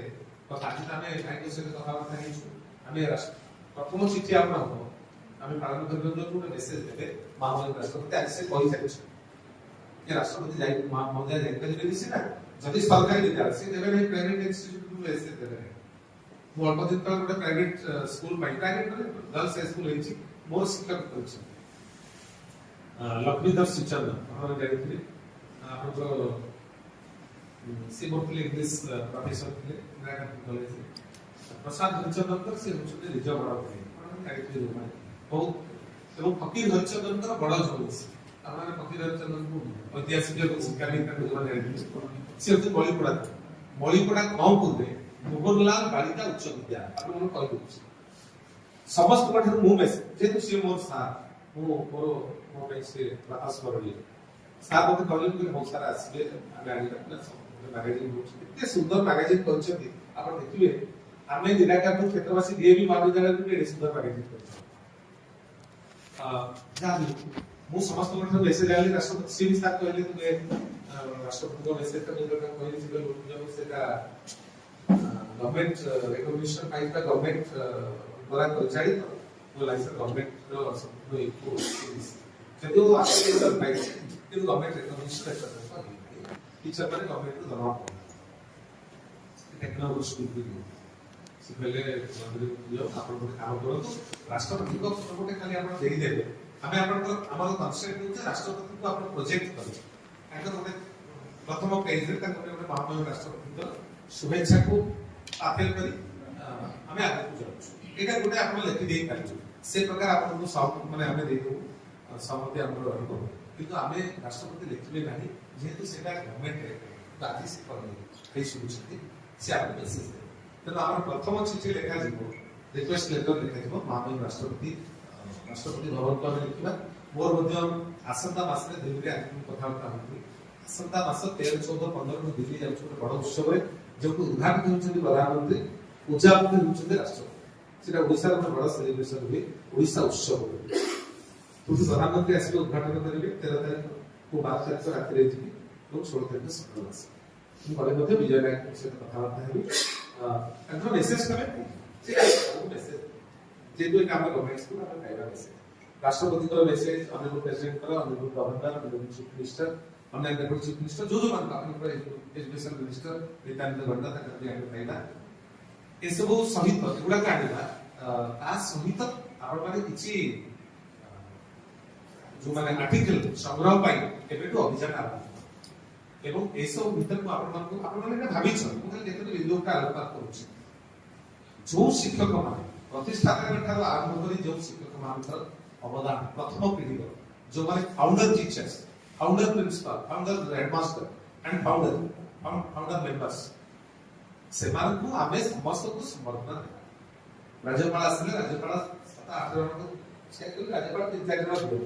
କଥା ଆଜି ଆମେ ଭାଇଙ୍କ ସହିତ କଥାବାର୍ତ୍ତା ହେଇଛୁ ଆମେ ପ୍ରଥମ ଚିଠି ଆମର ହବ ଆମେ ପାଳନ କରିବାକୁ ଗୋଟେ ମେସେଜ ଦେବେ ମହାମହିମ ରାଷ୍ଟ୍ରପତି ଆଜି ସେ କହିସାରିଛୁ যে রাষ্ট্রপতি যাই মহোদয় ଯାଇପାରିବେ ସିନା ଯଦି ସରକାରୀ ବିଦ୍ୟାଳୟ ସେ ଦେବେ ନାହିଁ ପ୍ରାଇଭେଟ ଇନଷ୍ଟିଚ୍ୟୁଟକୁ ଏସେ ଦେବେ ନାହିଁ ମୁଁ ଅଳ୍ପ ଦିନ ତଳେ ଗୋଟେ ପ୍ରାଇଭେଟ ସ୍କୁଲ ପାଇଁ ପ୍ରାଇଭେଟ ମାନେ ଗର୍ଲସ ହାଇ ସ୍କୁଲ ହେଇଛି ମୋର ଶିକ୍ଷକ କରିଛନ୍ତି ଲକ୍ଷ୍ମୀଧର ଶ୍ରୀଚନ୍ଦ୍ର ଆପଣ ଜାଣିଥିଲେ ଆପଣଙ୍କର ସେ ମୋର ଥିଲେ ଇଂଲିଶ ପ୍ରଫେସର ଥିଲେ ଇନ୍ଦିରା ଗାନ୍ଧୀ କଲେଜରେ ପ୍ରସାଦ ହରିଚନ୍ଦନଙ୍କର ସେ ହେଉଛନ୍ତି ନିଜ ବଡ଼ ଭାଇ ଜାଣିଥିଲେ ଯେଉଁମାନେ ବହୁତ ଏବଂ ଫକୀର ହରିଚନ୍ଦନଙ୍କର ବଡ଼ ଝିଅ আপনারা ফকির হরিচন্দনଙ୍କୁ ঐতিহাସିକ ଏବଂ ଶିକ୍ଷାବିତ ତାଙ୍କୁ ଯୋଉମାନେ ଜାଣିଥିଲେ ସେ ହଉଛି ମଳିପଡ଼ା କମ୍ ପୂର୍ବେ ମୋହନଲାଲ ବାଳିକା ଉଚ୍ଚ ବିଦ୍ୟାଳୟ ଆପଣଙ୍କୁ କହିଦେଉଛି ସମସ୍ତଙ୍କ ଠାରୁ ମୁଁ ବେଶୀ ଯେହେତୁ ସିଏ ମୋର ସାର୍ ମୋ ପାଇଁ ସେ ସ୍ମରଣୀୟ ସାର୍ ମୋତେ କହିଲେ କି ବହୁତ ସାରା ଆସିବେ ଆମେ ଆଣିବା ମ୍ୟାଗାଜିନ୍ କରୁଛନ୍ତି ଏତେ ସୁନ୍ଦର ମ୍ୟାଗାଜିନ୍ କରିଛନ୍ତି ଆପଣ ଦେଖିବେ ଆମେ ନିରାକାରପୁର କ୍ଷେତ୍ରବାସୀ ଡିଏଭି ମହାବିଦ୍ୟାଳୟରେ ବି ଏତେ ସୁନ୍ଦର ମ୍ୟାଗାଜିନ୍ କରିଛନ୍ତି ଯାହା ମୁଁ ସମସ୍ତଙ୍କଠାରୁ ମେସେଜ ଆଣିଲି ରାଷ୍ଟ୍ରପତି ସିଏ ବି ସାର୍ କହିଲେ ତୁମେ ରାଷ୍ଟ୍ରପତିଙ୍କ ମେସେଜଟା ମୁଁ ଯୋଉଟା କହିଲି ସେଟା ଗଭର୍ଣ୍ଣମେଣ୍ଟ ରେକଗ୍ନିସନ ପାଇଥିବା ଗଭର୍ଣ୍ଣମେଣ୍ଟ ଦ୍ୱାରା ପରିଚାଳିତ ଲାଇସେନ୍ସ ଗଭର୍ଣ୍ଣମେଣ୍ଟର ସମ୍ପୂର୍ଣ୍ଣ ଇନଫୋ ଯଦିଓ ଆପ୍ଲିକେସନ ପାଇଛି କିନ୍ତୁ ଗଭର୍ଣ୍ଣମେଣ୍ଟ ରେକଗ୍ନିସନ ଟିଚର ମାନେ ଗଭର୍ଣ୍ଣମେଣ୍ଟରୁ ଦରମା ପାଉଛନ୍ତି ଟେକ୍ନୋଲୋଜି ସ୍କୁଲ ସେ କହିଲେ ଆପଣ ଗୋଟେ କାମ କରନ୍ତୁ ରାଷ୍ଟ୍ରପତିଙ୍କ ଗୋଟେ ଖାଲି ଆପଣ ଦେଇଦେବେ ଆମେ ଆପଣଙ୍କର ଆମର କନସେପ୍ଟ ହେଉଛି ରାଷ୍ଟ୍ରପତିଙ୍କୁ ଆପଣ ପ୍ରୋଜେକ୍ଟ କରିବେ ତାଙ୍କର ଗୋଟେ ପ୍ରଥମ ପେଜରେ ତାଙ୍କ ଗୋଟେ ମହାମହିମ ରାଷ୍ଟ୍ରପତିଙ୍କର शुभेच्छा को अपील करी हमें आगे जाऊँ एटा गोटे आपण लेखि देई पारिबो से प्रकार आपण को सब माने हमें देई दो सहमति हमर रहबो किंतु हमें राष्ट्रपति लिखबे नाही जेतु सेटा गवर्नमेंट रे बाकी से करले कई सुनिश्चित से आपण मेसेज दे तनो हमर प्रथम चिठी लेखा जिवो रिक्वेस्ट लेटर लेखा जिवो माननीय राष्ट्रपति भवन को लिखबा मोर मध्य आसंता मासरे दिल्ली आदि कथावार्ता होती आसंता मास 13 14 15 को दिल्ली जाउछ बड़ उत्सव रे जो उद्घाटन होती प्रधानमंत्री उद्यापन होती राष्ट्रपति से ओडिशा बड़ सेलिब्रेशन हुए ओडिशा उत्सव हुए प्रधानमंत्री आसिक उद्घाटन करेंगे 13 तारीख को 12 तारीख रात जी और 16 तारीख सकाल आस विजय नायक सहित कथबार्ता मेसेज करें मेसेज जेतु काम गवर्नमेंट स्कूल हम खाइबा मेसेज राष्ट्रपति message honourable president honourable governor honourable chief minister online record chief minister जो मान आपन एजुकेशन मिनिस्टर नित्यानंद गौड़ा तक भी आगे पाइला ए सब सहित गुडा काढिला आ सहित आपण माने किछि जो माने आर्टिकल संग्रह पाई एबेटो अभियान आरंभ एवं ए सब भीतर को आपण माने भाबी छ मु खाली देखते बिंदु का आलोकपात करू जो शिक्षक माने प्रतिष्ठान ठारो आरंभ करी जो शिक्षक मानकर अवदान प्रथम पीढ़ी जो माने founder teachers founder principal founder headmaster and founder members से मानकु आमे समस्त को समर्थन राज्यपाल आसले राज्यपाल 7-8 जन को चेक राज्यपाल 3-4 जन को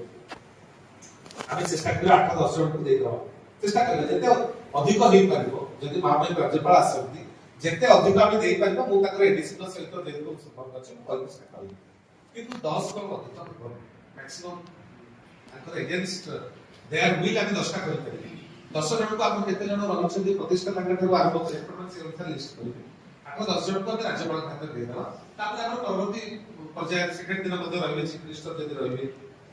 आमे चेष्टा कर 8-10 जन को दे दो चेष्टा कर जेते अधिक होई पारिबो जदि महामहिम राज्यपाल आसନ୍ତି जेते अधिक आमे देई पारिबो मु ताकर एडीसी नो सहित दे दो संपर्क अछि कोइ चेष्टा करू किंतु 10 को अधिक maximum Takar against their will आमे 10 टा करि पारि 10 जन को आपण केते जन रहउछथि प्रतिष्ठा तांका ठेर आरंभ करे आपण से अनुसार लिस्ट करिवे आको 10 जन को आमे राज्यपाल खाते दे देबा तापर आपण परवर्ती पर्याय सेकेंड दिन मध्ये रहबे चीफ मिनिस्टर जदि रहबे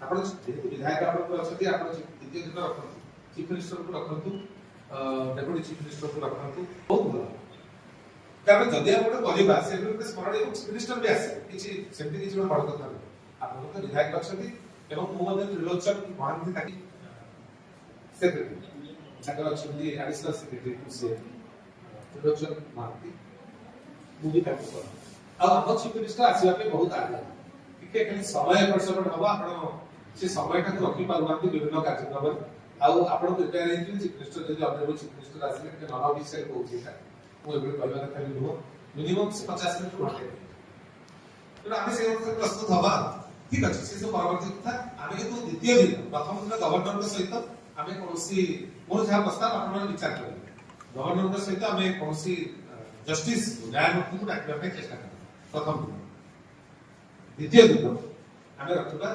आपण जेतु विधायक आपण को अछथि आपण द्वितीय दिन रखନ୍ତୁ चीफ मिनिस्टर को रखନ୍ତୁ डेप्यूटी चीफ मिनिस्टर को रखନ୍ତୁ बहुत भलो कारण जदि आपण करिबा से स्मरणीय चीफ मिनिस्टर भी आसे किछि सेमति किछि बड़ कथा आपण तो विधायक अछथि एवं मु मध्ये त्रिलोचन महांती ताकि secretary Takar अछथि additional secretary to से त्रिलोचन महांती मुझे ताकि आ हम चीफ मिनिस्टर आसीबा पे बहुत आगे टिके खाली समय परसेंट हवा आपण से समय का रखि पारुनांती विभिन्न कार्यक्रम आ आपण प्रिपेयर हेति चीफ मिनिस्टर जदि ऑनरेबल चीफ मिनिस्टर आसीले के नॉन ऑफिशियल कोची था मु एबे कहबा କଥା नुह मिनिमम 50 मिनिट घंटे तो आमे से प्रस्तुत हवा ठीक अछि से सब परवर्ती कथा आमे के द्वितीय दिन प्रथम दिन गवर्नर सहित आमे कोनसी मोर जहा प्रस्ताव आपण विचार करिवे गवर्नर सहित आमे कोनसी जस्टिस न्यायमूर्ति को डाकिबा पे चेष्टा कर प्रथम दिन द्वितीय दिन आमे रखबा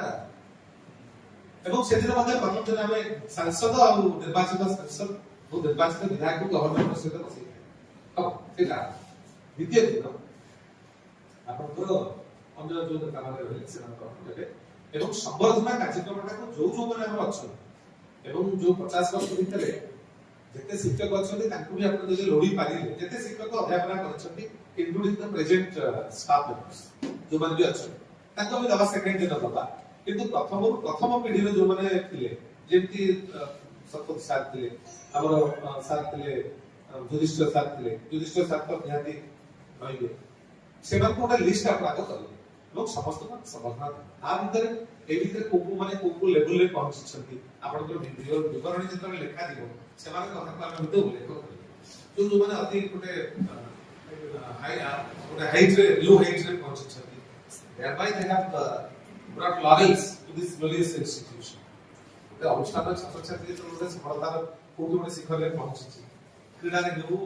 एवं से दिन मध्ये प्रथम दिन आमे सांसद और निर्वाचित सांसद और निर्वाचित विधायक को गवर्नर सहित बसै अब सेटा द्वितीय दिन आपनकर अन्य जो काम रहे से एवं संवर्धना कार्यक्रमटा को जो माने हम अछि एवं जो 50 वर्ष भितर जेते शिक्षक अछथि तांकु भी आपण जे लोडी पारिले जेते शिक्षक अध्यापना करछथि including the present staff members जो माने भी अछि तांको भी दवा सेकेंड दिन दबा किंतु प्रथम पीढ़ी रे जो माने थिले जेंति सतत साथ थिले हमर साथ थिले जुडिशियल साथ थिले जुडिशियल साथ तो निहाती रहिबे सेमान को लिस्ट आप आगो करले लोग समस्त को समझना आ भीतर ए भीतर कोकु माने कोकु लेवल रे पहुंची छथि आपण को वीडियो विवरणी जत लेखा दिबो सेमान को कथा हम भितर उल्लेख करले जो माने अति कोटे हाइट रे लो हाइट रे पहुंची छथि thereby they have brought laurels to this glorious institution. ଗୋଟେ ଅନୁଷ୍ଠାନ ଛାତ୍ରଛାତ୍ରୀ ଯେତେବେଳେ ସଫଳତାର କୋଉଠି ଗୋଟେ ଶିଖରରେ ପହଞ୍ଚିଛି କ୍ରୀଡ଼ାରେ ହେଉ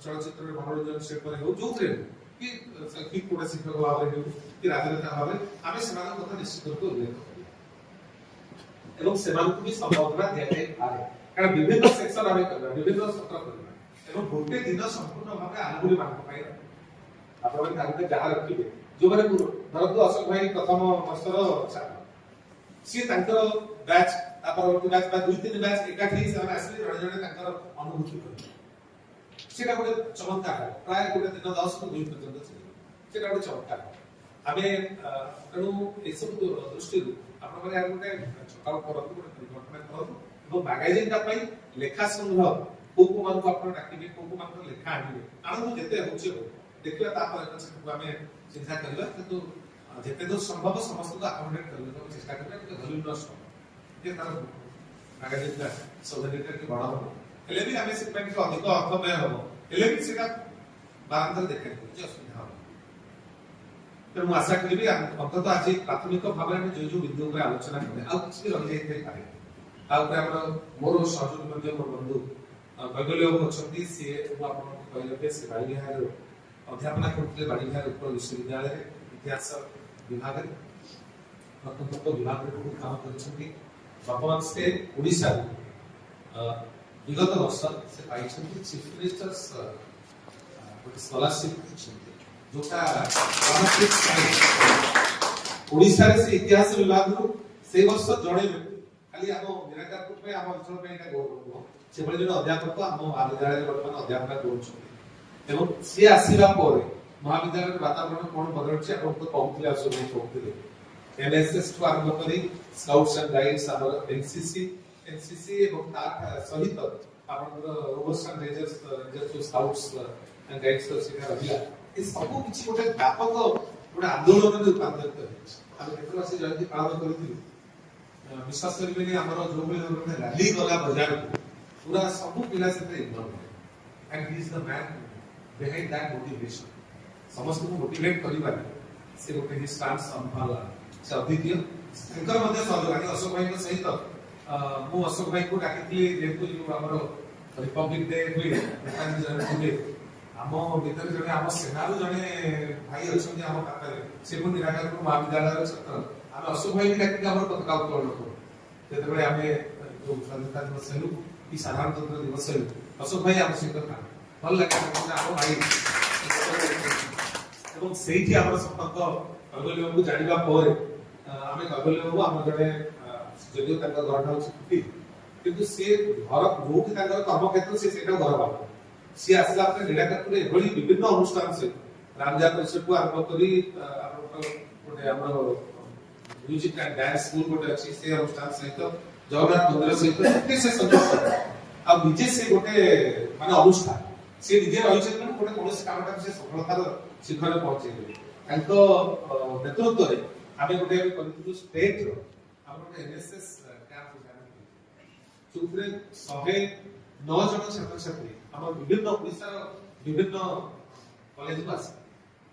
ଚଳଚ୍ଚିତ୍ରରେ ମନୋରଞ୍ଜନ ଶିଳ୍ପରେ ହେଉ ଯୋଉଥିରେ କି ଗୋଟେ ଶିକ୍ଷକ ଭାବରେ ହେଉ କି ରାଜନେତା ଭାବରେ ଆମେ ସେମାନଙ୍କ କଥା ନିଶ୍ଚିତ ରୂପେ ଉଲ୍ଲେଖ କରିବା ଏବଂ ସେମାନଙ୍କୁ ବି ସମ୍ବର୍ଦ୍ଧନା ଦିଆଯାଇପାରେ କାରଣ ବିଭିନ୍ନ ସେକ୍ସନ ଆମେ କରିବା ବିଭିନ୍ନ ସତ୍ର କରିବା ଏବଂ ଗୋଟେ ଦିନ ସମ୍ପୂର୍ଣ୍ଣ ଭାବେ ଆଙ୍ଗୁଳି ମାନଙ୍କ ପାଇଁ ଆପଣମାନେ ତାଙ୍କୁ ଯାହା ରଖିବେ ଯୋଉମାନେ ଧରନ୍ତୁ ଅଶୋକ ଭାଇ ପ୍ରଥମ ବର୍ଷର ଛାତ୍ର ସିଏ ତାଙ୍କର ବ୍ୟାଚ୍ ପରବର୍ତ୍ତୀ ବ୍ୟାଚ୍ ବା 2-3 ବ୍ୟାଚ୍ ଏକାଠି ସେମାନେ ଆସିଲେ ଜଣେ ଜଣେ ତାଙ୍କର ଅନୁଭୂତି କରିବେ ସେଟା ଗୋଟେ ଚମତ୍କାର ପ୍ରାୟ ଗୋଟେ ଦିନ 10 ରୁ 2 ପର୍ଯ୍ୟନ୍ତ ସେଟା ଗୋଟେ ଚମତ୍କାର ଆମେ ତେଣୁ ଏସବୁ ଦୃଷ୍ଟିରୁ ଆପଣମାନେ ଆଉ ଗୋଟେ ସକାଳ କରନ୍ତୁ ଗୋଟେ ପରିଘଟଣା କରନ୍ତୁ ଏବଂ ମାଗାଜିନଟା ପାଇଁ ଲେଖା ସଂଗ୍ରହ କୋଉ ମାନଙ୍କୁ ଆପଣ ଡାକିବେ କୋଉ ମାନଙ୍କୁ ଲେଖା ଆଣିବେ ଆଣନ୍ତୁ ଯେତେ ହେଉଛି ଦେଖିବା ତାପରେ ଆମେ ଚିନ୍ତା କରିବା କିନ୍ତୁ ଯେତେ ଦୂର ସମ୍ଭବ ସମସ୍ତଙ୍କୁ ଆକୋମୋଡେଟ୍ କରିବାକୁ ଚେଷ୍ଟା କରିବା ଟିକେ ଭଲ୍ୟୁମ ନଷ୍ଟ ଯେ ତାର ମାଗାଜିନଟା ସୌନ୍ଦର୍ଯ୍ୟଟା ଟିକେ ବଡ଼ ହେବ ହେଲେ ବି ଆମେ ସେଥିପାଇଁ ଟିକେ ଅଧିକ ଅର୍ଥବ୍ୟୟ ହେବ ହେଲେ ବି ସେଟା ବାରମ୍ବାର ଦେଖାଇବ ଯେ ଅସୁବିଧା ହେବ ତେଣୁ ମୁଁ ଆଶା କରିବି ଅନ୍ତତଃ ଆଜି ପ୍ରାଥମିକ ଭାବରେ ଆମେ ଯୋଉ ବିନ୍ଦୁ ଉପରେ ଆଲୋଚନା କଲେ ଆଉ କିଛି ରହିଯାଇଥାଇପାରେ ତା ଉପରେ ଆମର ମୋର ସହଯୋଗୀ ମଧ୍ୟ ମୋର ବନ୍ଧୁ କୈବଲ୍ୟ ବାବୁ ଅଛନ୍ତି ସିଏ ମୁଁ ଆପଣଙ୍କୁ କହିଲେ ସେ ବାଳିବିହାର ଅଧ୍ୟାପନା କରୁଥିଲେ ବାଳିବିହାର ଉତ୍କଳ ବିଶ୍ୱବିଦ୍ୟାଳୟରେ ଇତିହାସ ବିଭାଗରେ ପ୍ରତ୍ନତତ୍ତ୍ୱ ବିଭାଗରେ ବହୁତ କାମ କରିଛନ୍ତି ବର୍ତ୍ତମାନ ସେ ଓଡ଼ିଶାରୁ विगत वर्ष से पाइछन्ति चीफ मिनिस्टर्स ଗୋଟେ ସ୍କଲାରशिप କରିଛନ୍ତି जोटा ओडिसा रे से इतिहास विभाग रो से वर्ष जणे खाली हम निराकारपुर पे हम अंचल पे का गौरव से बळे जण अध्यापक हम महाविद्यालय वर्तमान अध्यापना करूछन्ति एवं से आसीबा परे महाविद्यालय वातावरण कोन बदलछि आपण तो कहउथिले आसो नै कहउथिले एनएसएस टू आरंभ करी स्काउट्स एंड गाइड्स हमर एनसीसी एवं तार सहित आपनकर रोबर्ट्स and rangers scouts and guides सेका रहिला ए सब किछि गोटे व्यापक गोटे आंदोलन रे रूपांतरित होइछ हम केते वर्ष जयंती पालन करिथिलु विश्वास करिबेनी हमर जो भली गोटे रैली गला बाजार पूरा सब पिला सेते involve and he is the man behind that motivation समस्त को मोटिवेट करिबा से गोटे ही स्टांस संभाला से अद्वितीय एंकर मध्ये सहयोग आनी अशोक भाई को सहित मु अशोक भाई को डाकिथिली जेतु हमर रिपब्लिक डे हुई नेताजी जने हुए हम भीतर जने हम सेनारू जने भाई अछन्ती हम पाखरे से को निराकारपुर महाविद्यालय छात्र हम अशोक भाई डाकिथिली हमर पताका उत्तोलन करू जेतबे हमें जो स्वाधीनता दिवस हेलु कि साधारणतंत्र दिवस हेलु अशोक भाई हम सहित था भल लागे हम भाई एवं सेठी हमर संपर्क कबल्य को जानिबा परे हमें कबल्य को हम जने जदियो ताका घरटा छुट्टी किंतु से घर जोठी ताका कर्म क्षेत्र से सेटा घर बाबू सी आसला अपने निराकारपुर एभली विभिन्न अनुष्ठान से रामजा परिषद को आरंभ करी गोटे हमर म्यूजिक एंड डांस स्कूल गोटे अछि से अनुष्ठान सहित जगन्नाथ मंदिर सहित से संयोग आ निजे से गोटे माने अनुष्ठान से निजे रहिछ कि गोटे कोनोसी कामटा से सफलतार शिखर पहुंचे देबे तांको नेतृत्व रे आमे गोटे करितु स्टेट रो हमर एनएसएस कैंप जाने चुपरे 109 जन छात्र छात्री हम विभिन्न ओडिसा विभिन्न कॉलेज को आसी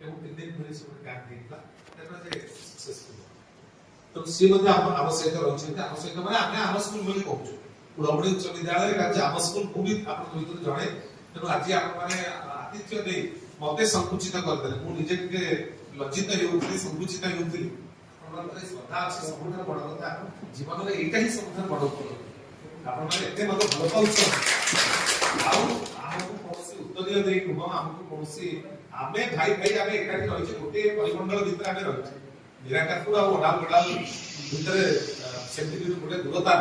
एवं 3 दिन धरि सब कैंप देला तेना जे सक्सेसफुल तो सी मध्ये हम आवश्यक रहउछन आवश्यक माने आमे आम स्कूल बोली कहू उड़मणी उच्च विद्यालय राज्य आम स्कूल को भी आपन भीतर जणे तेनो आज आप माने आतिथ्य दे मते संकुचित कर देले मु निजे के लज्जित हेउथि संकुचित हेउथि हमरा श्रद्धा अछि सबुठार बड़ कथा जीवन रे एटा ही सबुठार बड़ कथा आपण माने एते मते भल पाउछ आउ हमको कोनसी उत्तरीय देई नुह हमको कोनसी आमे भाई भाई आमे एकाठी रहिछ गोटे परिमंडल भीतर आमे रहिछ निराकारपुर आ ओडाल ओडाल भीतर सेंटिग्रेड गोटे दूरता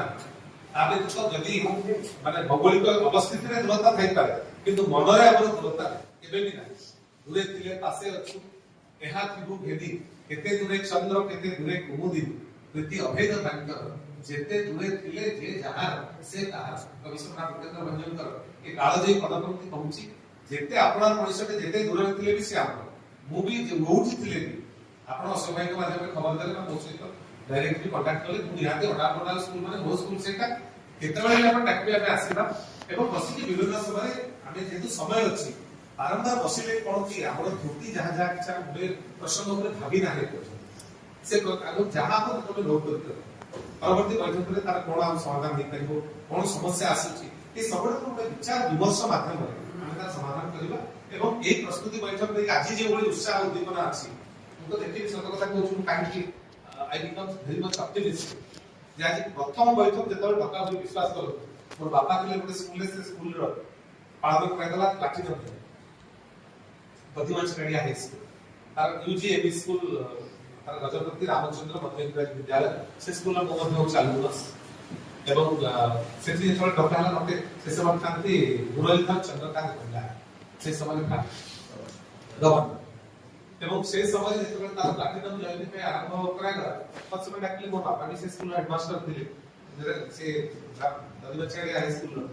आमे तो जदी माने भौगोलिक अवस्थिति रे दूरता थाई पारे किंतु मन रे हमर दूरता केबे भी नाही दूरे थिले पासे अछु एहा थिबु घेदी केते दूरे चंद्र केते दूरे कुमुदी प्रीति अभेद तांकर जेते दूरे थिले जे जहां से ताहा कवि सम्राट भूपेंद्र भंजनकर ए काल जे पदप्रति पहुंची जेते आपणार मनुष्यते जेते दूरे थिले भी से आपण मु भी जोउठी थिले भी आपण असमय के माध्यम में खबर देले मो सहित डायरेक्टली कांटेक्ट कले मु निहाते ओडा स्कूल माने मो स्कूल सेटा केते बेले आपण डाकबे आमे आसीबा एवं बसी के विभिन्न समय आमे जेतु समय अछि बारंबार बसिले कोन की हमर धुती जहां जहां किछा गुडे प्रसंग ऊपर भाबी नाही से आगो जहां को तुम नोट करते परवर्ती बैठक रे तार कोन हम समाधान दे परिबो कोन समस्या आसुची ए सबटा तो विचार विमर्श माध्यम रे हम तार समाधान करबा एवं एक प्रस्तुति बैठक रे आज जे भली उत्साह उद्दीपना अछि मु तो देखि सत कथा कहू kindly I become very much optimistic जे आज प्रथम बैठक जेतल डका होई विश्वास करो मोर बापा के गोटे स्कूल रो पालन करदला प्लैटिनम प्रतिमान श्रेणी हाई स्कूल तार यूजीएबी स्कूल तार गजपति रामचंद्र मध्य इंग्लिश विद्यालय से स्कूल में मध्य चालू बस एवं सेठी जेतल डका हला मते से समय कांति मुरलीधर चंद्रकांत पंडा से समय था गवर्नर एवं से समय जेतल तार प्लैटिनम जयंती पे आरंभ करायला पछमे डाकली मोर बापा से स्कूल हेडमास्टर थिले से ददी बच्चा हाई स्कूल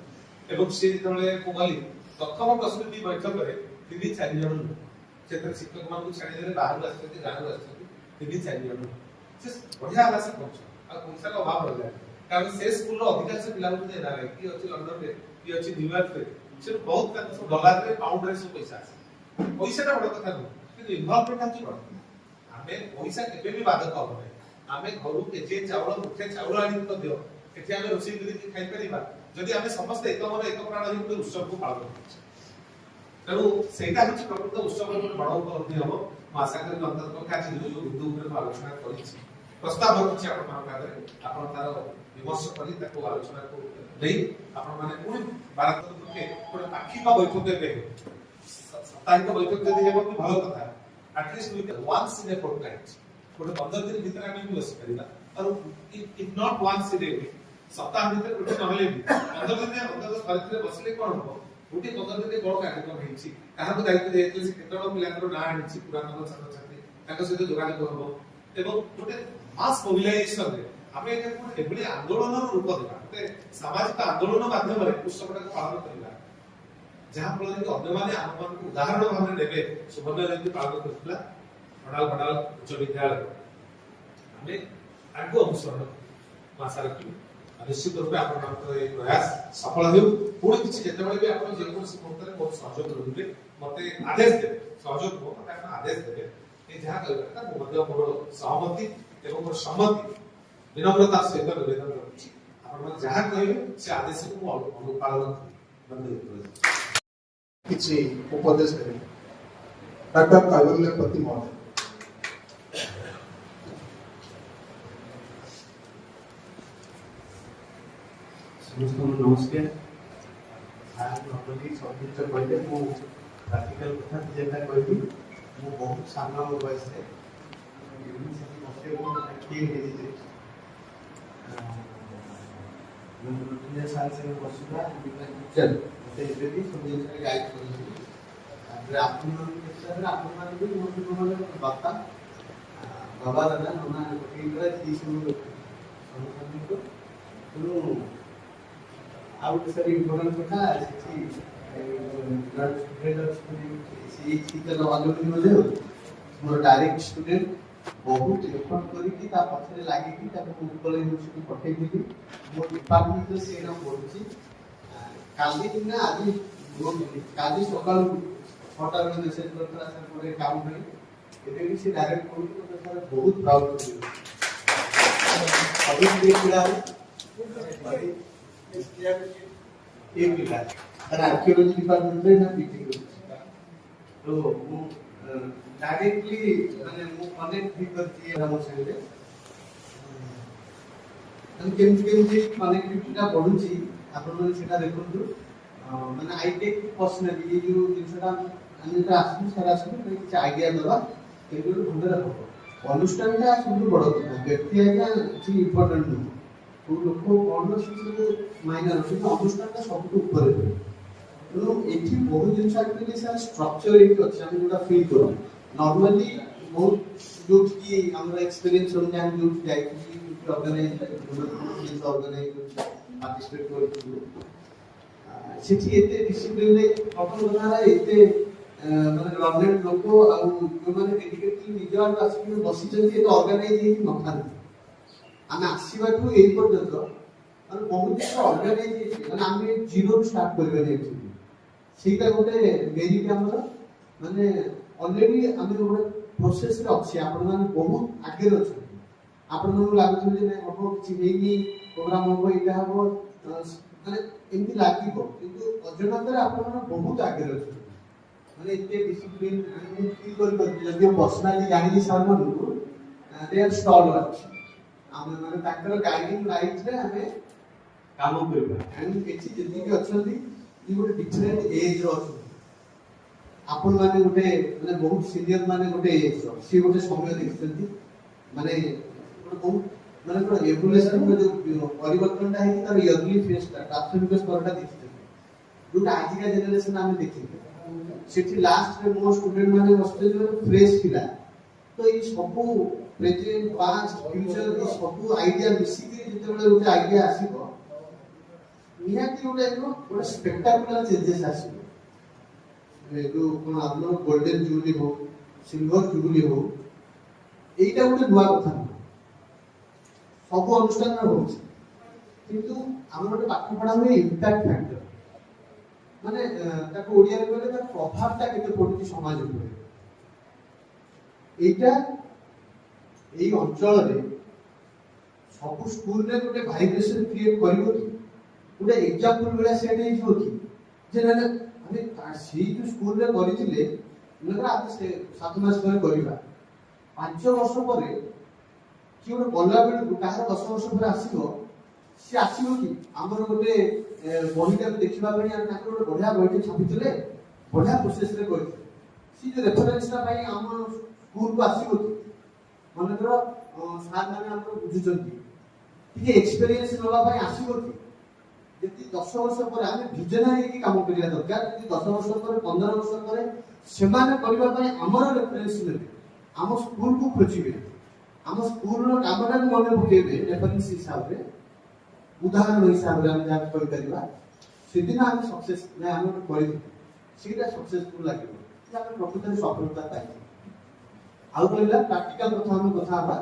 एवं से जेतले कोगली प्रथम प्रस्तुति बैठक रे तीन चार जन क्षेत्र शिक्षक मान को छाड़ी देले बाहर आछथि गांव आछथि तीन चार जन से बढ़िया आला से पहुंच आ पैसा का अभाव रहला कारण से स्कूल रो अधिकांश पिला को देना रे की अछि लंदन रे की अछि न्यूयॉर्क रे से बहुत का सब डॉलर रे पाउंड रे सब पैसा আছে पैसा बड़ कथा न কিন্তু ইনভলভমেন্ট আছে বড় ଆମେ पैसा केबे भी बाधक हो नै ଆମେ घरु केजे चावल मुठे चावल आनी तो दियो एठी ଆମେ रोषी करी खाइ परिबा जदि ଆମେ समस्त एक मन एक प्राण ही गोटे उत्सव को पालन करछे तेणु सेटा हচ্ছে प्रकृत उत्सव गोटे बड़ उपलब्धि हम आशा करी अंतर्गत का जो बिंदु ऊपर आलोचना करिछि प्रस्ताव रखछि आपण मान कादरे आपण तार विमर्श करी ताको आलोचना को देई आपण माने पुଣି भारत के गोटे पाक्षिक बैठक देबे साप्ताहिक बैठक जदि हेबो कि भलो कथा at least we can once in a fortnight गोटे 15 दिन भीतर आमे भी बस करिला और if not once in a सप्ताह भीतर गोटे नहले भी 15 दिन अंतर्गत परिस्थिति बसले कोन हो गोटे 15 दिन बड़ कार्यक्रम हेछि काहा को दायित्व देइतले से केतरो पिलांकर ना आनिछि पुरातन छात्र छात्री ताको सहित जोगाजोग होबो एवं गोटे मास मोबिलाइजेशन रे हमें एटा कोन एबडी आंदोलन रूप देबा गोटे सामाजिक आंदोलन माध्यम रे उत्सवटा पालन करिला जहां फल कि अन्य माने हम मन को उदाहरण भाव में लेबे सुबह जयंती पालन करथिला बडाल उच्च विद्यालय हमें आगो अनुसरण मासा रखी निश्चित रूप आपण मान ए प्रयास सफल हेउ पुणी किछि जेते बेले भी आपण जे कोन मुहूर्त बहुत सहयोग करिबे मते आदेश देबे सहयोग हो मते आपण आदेश देबे ए जहां करबा ता मध्य मोर सहमति एवं मोर सम्मति विनम्रता सहित निवेदन करछि आपण मान जहां कहबे से आदेश को अनुपालन बंद किसी उपदेश देवे डॉक्टर कैवल्यपति महोदय समस्त नमस्कार आज नॉर्मली सब्जेक्ट कहले मु प्रैक्टिकल कथा जेटा कहली मु बहुत सामना बयस रे यूनिवर्सिटी बसे को एक्टिव हे जे मु दुनिया साल से बसुदा टीचर ते एबे सब जिनिस गाइड करली अगर आपन क्षेत्र आपन मान भी मोर बापा बाबा दादा नना कोटिंद्र थी सब समझने को तो आउट सर इम्पोर्टेंट कथा अछि ब्लड स्टूडेंट सी टीचर ऑलरेडी मध्ये मोर डायरेक्ट स्टूडेंट बहुत एफर्ट करी कि ता पछरे लागि कि ता ऊपर यूनिवर्सिटी पठै दिली मोर डिपार्टमेंट तो सेना पढुची काली दिन आज काली सकाळ 6टा बजे मेसेज करतला सर पूरे काम नहीं एबे भी से डायरेक्ट कोड तो सर बहुत प्राउड फील अभी भी पिला ये पिला सर आर्कियोलॉजी डिपार्टमेंट में ना पीटी तो वो डायरेक्टली माने मु कनेक्ट भी करती है हम संगे हम केमती कनेक्टिविटीटा बढ़ुची आपण माने सेटा देखंतु माने आई टेक पर्सनली ये जो जिनसटा अन्यथा आसु सारा आसु किछ आईडिया दबा केबे भंडर हो अनुष्ठानटा सब बड़ कथा व्यक्ति आइया जी इंपोर्टेंट नु तो लोक कोन से माइनर से अनुष्ठानटा सब ऊपर है तो एठी बहुत जिनस एक्चुअली सर स्ट्रक्चर एक अछि हम जोटा फील करू नॉर्मली बहुत जो कि हमरा एक्सपीरियंस हम जान जो जाई कि ऑर्गेनाइज पार्टिसिपेट करथु सेठी एते डिसिप्लिन रे अपन बनारा एते माने लर्नेड लोक आ जो माने डेडिकेटली निजर आसी बसी जंती एते ऑर्गेनाइज हे न थान हम आसीबाटू एई पर्यंत माने बहुत किछ ऑर्गेनाइज हे माने हम जीरो स्टार्ट करबे एक्चुअली सेटा गोटे मेरिट हमर माने ऑलरेडी हम गोटे प्रोसेस रे अछि आपण माने बहुत आगे अछि आपण माने लागु जे नै हबो କିଛି ହେଇନି प्रोग्राम हबो इटा हबो माने एमती लागिबो किंतु अजनतरे आपण माने बहुत आगे अछि माने एते डिसिप्लिन आणि फील कर जदि पर्सनली जानि सर मानू दे आर स्टॉल ଆମେ ମାନେ ତାଙ୍କର ଗାଇଡିଂ ଲାଇଟ୍ ରେ ଆମେ କାମ କରିବା ଏଣ୍ଡ ଏଠି ଯେତିକି ଅଛନ୍ତି ଇ ଗୋଟେ ଡିଫରେଣ୍ଟ ଏଜ୍ ର ଅଛନ୍ତି ଆପଣ ମାନେ ଗୋଟେ ମାନେ ବହୁତ ସିନିୟର ମାନେ ଗୋଟେ ଏଜ୍ ର ସେ ଗୋଟେ ସମୟ ଦେଖିଛନ୍ତି ମାନେ ଗୋଟେ ବହୁତ ମାନେ ଗୋଟେ ଏଭଲ୍ୟୁସନ ର ଯୋଉ ପରିବର୍ତ୍ତନଟା ହେଇଛି ତାର ଇୟରଲି ଫେଜଟା ପ୍ରାଥମିକ ସ୍ତରଟା ଦେଖିଛନ୍ତି ଯୋଉଟା ଆଜିକା ଜେନେରେସନ ଆମେ ଦେଖିଲେ ସେଠି ଲାଷ୍ଟ ରେ ମୋ ଷ୍ଟୁଡେଣ୍ଟ ମାନେ ବସିଛନ୍ତି ଫ୍ରେଶ ପିଲା ତ ଏଇ ସବୁ प्रेजेंट पास्ट फ्यूचर ये सब आइडिया मिसिकी जेतेबेले गोटे आइडिया आसीबो निहाती गोटे स्पेक्टाकुलर चेंजेस आसीबो जो कोन आपनो गोल्डन जुबली हो सिल्वर जुबली हो एटा गोटे नुवा कथा सब अनुष्ठान में होछि किंतु हम गोटे पाठ पढ़ा हुए इंपैक्ट फैक्टर माने ताको ओडिया रे कहले तार प्रभावटा केते पडुछि समाज उपरे एटा এই অঞ্চଳରେ ସବୁ ସ୍କୁଲରେ ଗୋଟେ ଭାଇବ୍ରେସନ କ୍ରିଏଟ କରିବ କି ଗୋଟେ ଏକ୍ସାମ୍ପଲ ଭଳିଆ ସେଟ୍ ହେଇଯିବ କି ଯେ ନା ଆମେ ସେଇ ଯୋଉ ସ୍କୁଲରେ କରିଥିଲେ ମନେକର ଆମେ ସେ 7 ମାସ ପରେ କରିବା 5 ବର୍ଷ ପରେ କି ଗୋଟେ ଗଲା ବେଳକୁ କାହାର 10 ବର୍ଷ ପରେ ଆସିବ ସେ ଆସିବ କି ଆମର ଗୋଟେ ବହିଟାକୁ ଦେଖିବା ପାଇଁ ଆମେ ତାଙ୍କର ଗୋଟେ ବଢିଆ ବହିଟେ ଛାପିଥିଲେ ବଢିଆ ପ୍ରୋସେସରେ କରିଥିଲେ ସେ ଯୋଉ ରେଫରେନ୍ସଟା ପାଇଁ ଆମ ସ୍କୁଲକୁ ଆସିବ କି ମନେକର ସାର୍ ମାନେ ଆମର ବୁଝୁଛନ୍ତି ଟିକେ ଏକ୍ସପେରିଏନ୍ସ ନେବା ପାଇଁ ଆସିବ କି ଯଦି 10 ବର୍ଷ ପରେ ଆମେ ଭିଜନାରୀ ହେଇକି କାମ କରିବା ଦରକାର ଯଦି 10 ବର୍ଷ ପରେ 15 ବର୍ଷ ପରେ ସେମାନେ କରିବା ପାଇଁ ଆମର ରେଫରେନ୍ସ ନେବେ ଆମ ସ୍କୁଲକୁ ଖୋଜିବେ ଆମ ସ୍କୁଲର କାମଟାକୁ ମନେ ପକେଇବେ ରେଫରେନ୍ସ ହିସାବରେ ଉଦାହରଣ ହିସାବରେ ଆମେ ଯାହା କହିପାରିବା ସେଦିନ ଆମେ ସକ୍ସେସ୍ ଆମେ କରିବୁ ସେଇଟା ସକ୍ସେସଫୁଲ ଲାଗିବ ଆମେ ପ୍ରକୃତରେ ସଫଳତା ପାଇବୁ ଆଉ କହିଲା ପ୍ରାକ୍ଟିକାଲ କଥା ଆମେ କଥା ହବା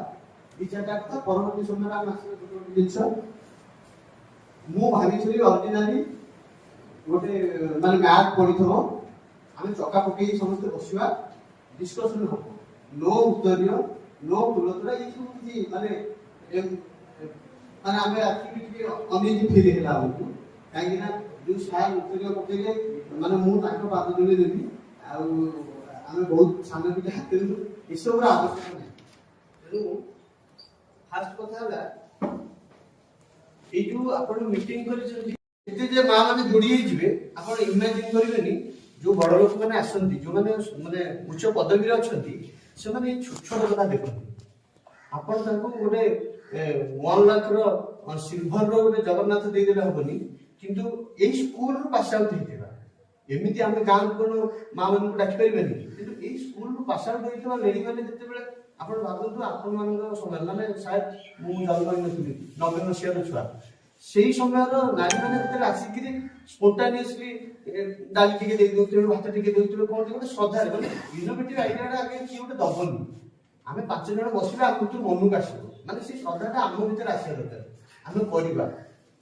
ଦି ଚାରଟା କଥା ପରବର୍ତ୍ତୀ ସମୟରେ ଆମେ ଆସିଲେ ଗୋଟେ ଜିନିଷ ମୁଁ ଭାବିଥିଲି ଅର୍ଡିନାରୀ ଗୋଟେ ମାନେ ମ୍ୟାଥ ପଢିଥିବ ଆମେ ଚକା ପକେଇ ସମସ୍ତେ ବସିବା ଡିସ୍କସନ ହବ नो ଉତ୍ତରୀୟ नो ତୁଳତରା ଏଇ ସବୁ କିଛି ମାନେ ଆମେ ଆକ୍ଟିଭିଟି ଅନେକ ଫିଲ୍ ହେଲା ଆମକୁ କାହିଁକି ନା ଯୋଉ ସାର୍ ଉତ୍ତରୀୟ ପକେଇଲେ ମାନେ ମୁଁ ତାଙ୍କ ପାଦ ଯୋଡ଼ି ଦେବି ଆଉ ଆମେ ବହୁତ ସାନ ପିଲା ହାତରେ ଏସବୁର ଆବଶ୍ୟକ ନାହିଁ ତେଣୁ ଫାଷ୍ଟ କଥା ହେଲା ଏଇ ଯୋଉ ଆପଣ ମିଟିଂ କରିଛନ୍ତି ଏତେ ଯେ ମା ମାନେ ଯୋଡ଼ି ହେଇଯିବେ ଆପଣ ଇମାଜିନ୍ କରିବେନି ଯୋଉ ବଡ଼ ଲୋକମାନେ ଆସନ୍ତି ଯୋଉମାନେ ମାନେ ଉଚ୍ଚ ପଦବୀରେ ଅଛନ୍ତି ସେମାନେ ଏଇ ଛୋଟ ଛୋଟ କଥା ଦେଖନ୍ତି ଆପଣ ତାଙ୍କୁ ଗୋଟେ 1 ଲାଖର ସିଲଭରର ଗୋଟେ ଜଗନ୍ନାଥ ଦେଇଦେଲେ ହବନି କିନ୍ତୁ ଏଇ ସ୍କୁଲରୁ ପାସ୍ ଆଉଟ୍ ହେଇଥିବା ଏମିତି ଆମେ ଗାଁକୁ କ'ଣ ମା ମାନଙ୍କୁ ଡାକି ପାରିବାନି କିନ୍ତୁ ଏଇ ସ୍କୁଲରୁ ପାସ୍ ଆଉଟ୍ ହେଇଥିବା ଲେଡିମାନେ ଯେତେବେଳେ ଆପଣ ଭାବନ୍ତୁ ଆପଣମାନଙ୍କ ସମୟ ମାନେ ସାୟଦ ମୁଁ ଜାଣିପାରିନଥିଲି 90 ମସିହାର ଛୁଆ ସେଇ ସମୟର ନାରୀମାନେ ଯେତେବେଳେ ଆସିକିରି ସ୍ପୋଣ୍ଟାନିୟସଲି ଡାଲି ଟିକେ ଦେଇ ଦେଉଥିଲେ ଭାତ ଟିକେ ଦେଉଥିଲେ କ'ଣ ଗୋଟେ ଶ୍ରଦ୍ଧାରେ ମାନେ ଇନୋଭେଟିଭ ଆଇଡିଆଟା ଆଗେ କିଏ ଗୋଟେ ଦବନି ଆମେ 5 ଜଣ ବସିଲେ ଆମକୁ ମନକୁ ଆସିବ ମାନେ ସେଇ ଶ୍ରଦ୍ଧାଟା ଆମ ଭିତରେ ଆସିବା ଦରକାର ଆମେ କରିବା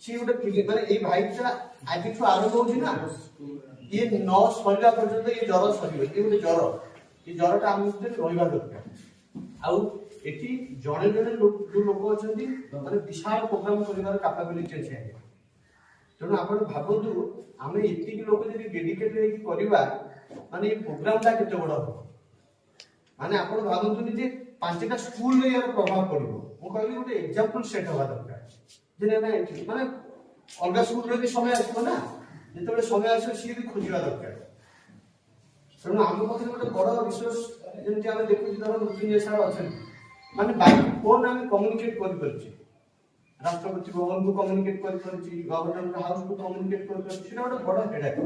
ସେ ଗୋଟେ ଫିଲିଂ ମାନେ ଏଇ ଭାଇଟା ଆଜିଠୁ ଆରମ୍ଭ ହଉଛି ନା ये न सरिला पर्यंत ये जर सरिबो ये गोटे जर ये जरटा हम ଭିତରେ ରହିବା ଦରକାର ଆଉ ଏଠି ଜଣେ ଜଣେ ଯୋଉ ଲୋକ ଅଛନ୍ତି ମାନେ ବିଶାଳ ପ୍ରୋଗ୍ରାମ କରିବାର କାପାବିଲିଟି ଅଛି ଆଜ୍ଞା ତେଣୁ ଆପଣ ଭାବନ୍ତୁ ଆମେ ଏତିକି ଲୋକ ଯଦି ଡେଡିକେଟେଡ ହେଇକି କରିବା ମାନେ ଏ ପ୍ରୋଗ୍ରାମଟା କେତେ ବଡ଼ ହେବ ମାନେ ଆପଣ ଭାବନ୍ତୁନି ଯେ 5ଟା ସ୍କୁଲରେ ଏହାର ପ୍ରଭାବ ପଡ଼ିବ ମୁଁ କହିଲି ଗୋଟେ ଏକ୍ସାମ୍ପଲ ସେଟ୍ ହେବା ଦରକାର ଯେ ମାନେ ଅଲଗା ସ୍କୁଲରେ ବି ସମୟ ଆସିବ ନା ଯେତେବେଳେ ସମୟ ଆସିବ ସିଏ ବି ଖୋଜିବା ଦରକାର ତେଣୁ ଆମ ପାଖରେ ଗୋଟେ ବଡ଼ ରିସୋର୍ସ ଯେମିତି ଆମେ ଦେଖୁଛୁ ଧର ମୃତ୍ୟୁଞ୍ଜୟ ସାର୍ ଅଛନ୍ତି ମାନେ ବାଇ ଫୋନ୍ ଆମେ କମ୍ୟୁନିକେଟ୍ କରିପାରୁଛେ ରାଷ୍ଟ୍ରପତି ଭବନକୁ କମ୍ୟୁନିକେଟ୍ କରିପାରୁଛି ଗଭର୍ଣ୍ଣମେଣ୍ଟ ହାଉସକୁ କମ୍ୟୁନିକେଟ୍ କରିପାରୁଛି ସେଟା ଗୋଟେ ବଡ଼ ହେଡାକ୍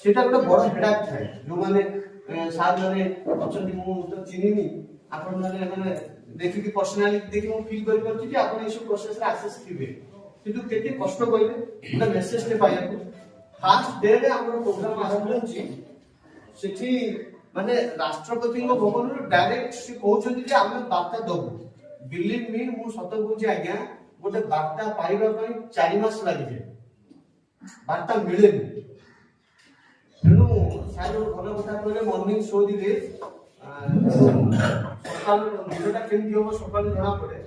ସେଟା ଗୋଟେ ବଡ଼ ହେଡାକ୍ ଥାଏ ଯୋଉମାନେ ସାର୍ ମାନେ ଅଛନ୍ତି ମୁଁ ତ ଚିହ୍ନିନି ଆପଣ ମାନେ ଦେଖିକି ପର୍ସନାଲି ଦେଖି ମୁଁ ଫିଲ୍ କରିପାରୁଛି ଯେ ଆପଣ ଏସବୁ ପ୍ରୋସେସରେ ଆକ୍ସେସ୍ ଥିବେ କିନ୍ତୁ କେତେ କଷ୍ଟ କହିଲେ ଗୋଟେ ମେସେଜଟେ ପାଇବାକୁ ଫାଷ୍ଟ ଡେରେ ଆମର ପ୍ରୋଗ୍ରାମ ଆରମ୍ଭ ହେଉଛି ସେଠି ମାନେ ରାଷ୍ଟ୍ରପତିଙ୍କ ଭବନରୁ ଡାଇରେକ୍ଟ ସେ କହୁଛନ୍ତି ଯେ ଆମେ ବାର୍ତ୍ତା ଦବୁ ବିଲିଭ୍ ମି ମୁଁ ସତ କହୁଛି ଆଜ୍ଞା ଗୋଟେ ବାର୍ତ୍ତା ପାଇବା ପାଇଁ 4 ମାସ ଲାଗିଯାଏ ବାର୍ତ୍ତା ମିଳେନି ତେଣୁ ସାର୍ ଭଲ କଥା କହିଲେ ମର୍ଣ୍ଣିଂ ଶୋ ଦିଲେ ସକାଳୁ ଦିନଟା କେମିତି ହବ ସକାଳୁ ଜଣା ପଡେ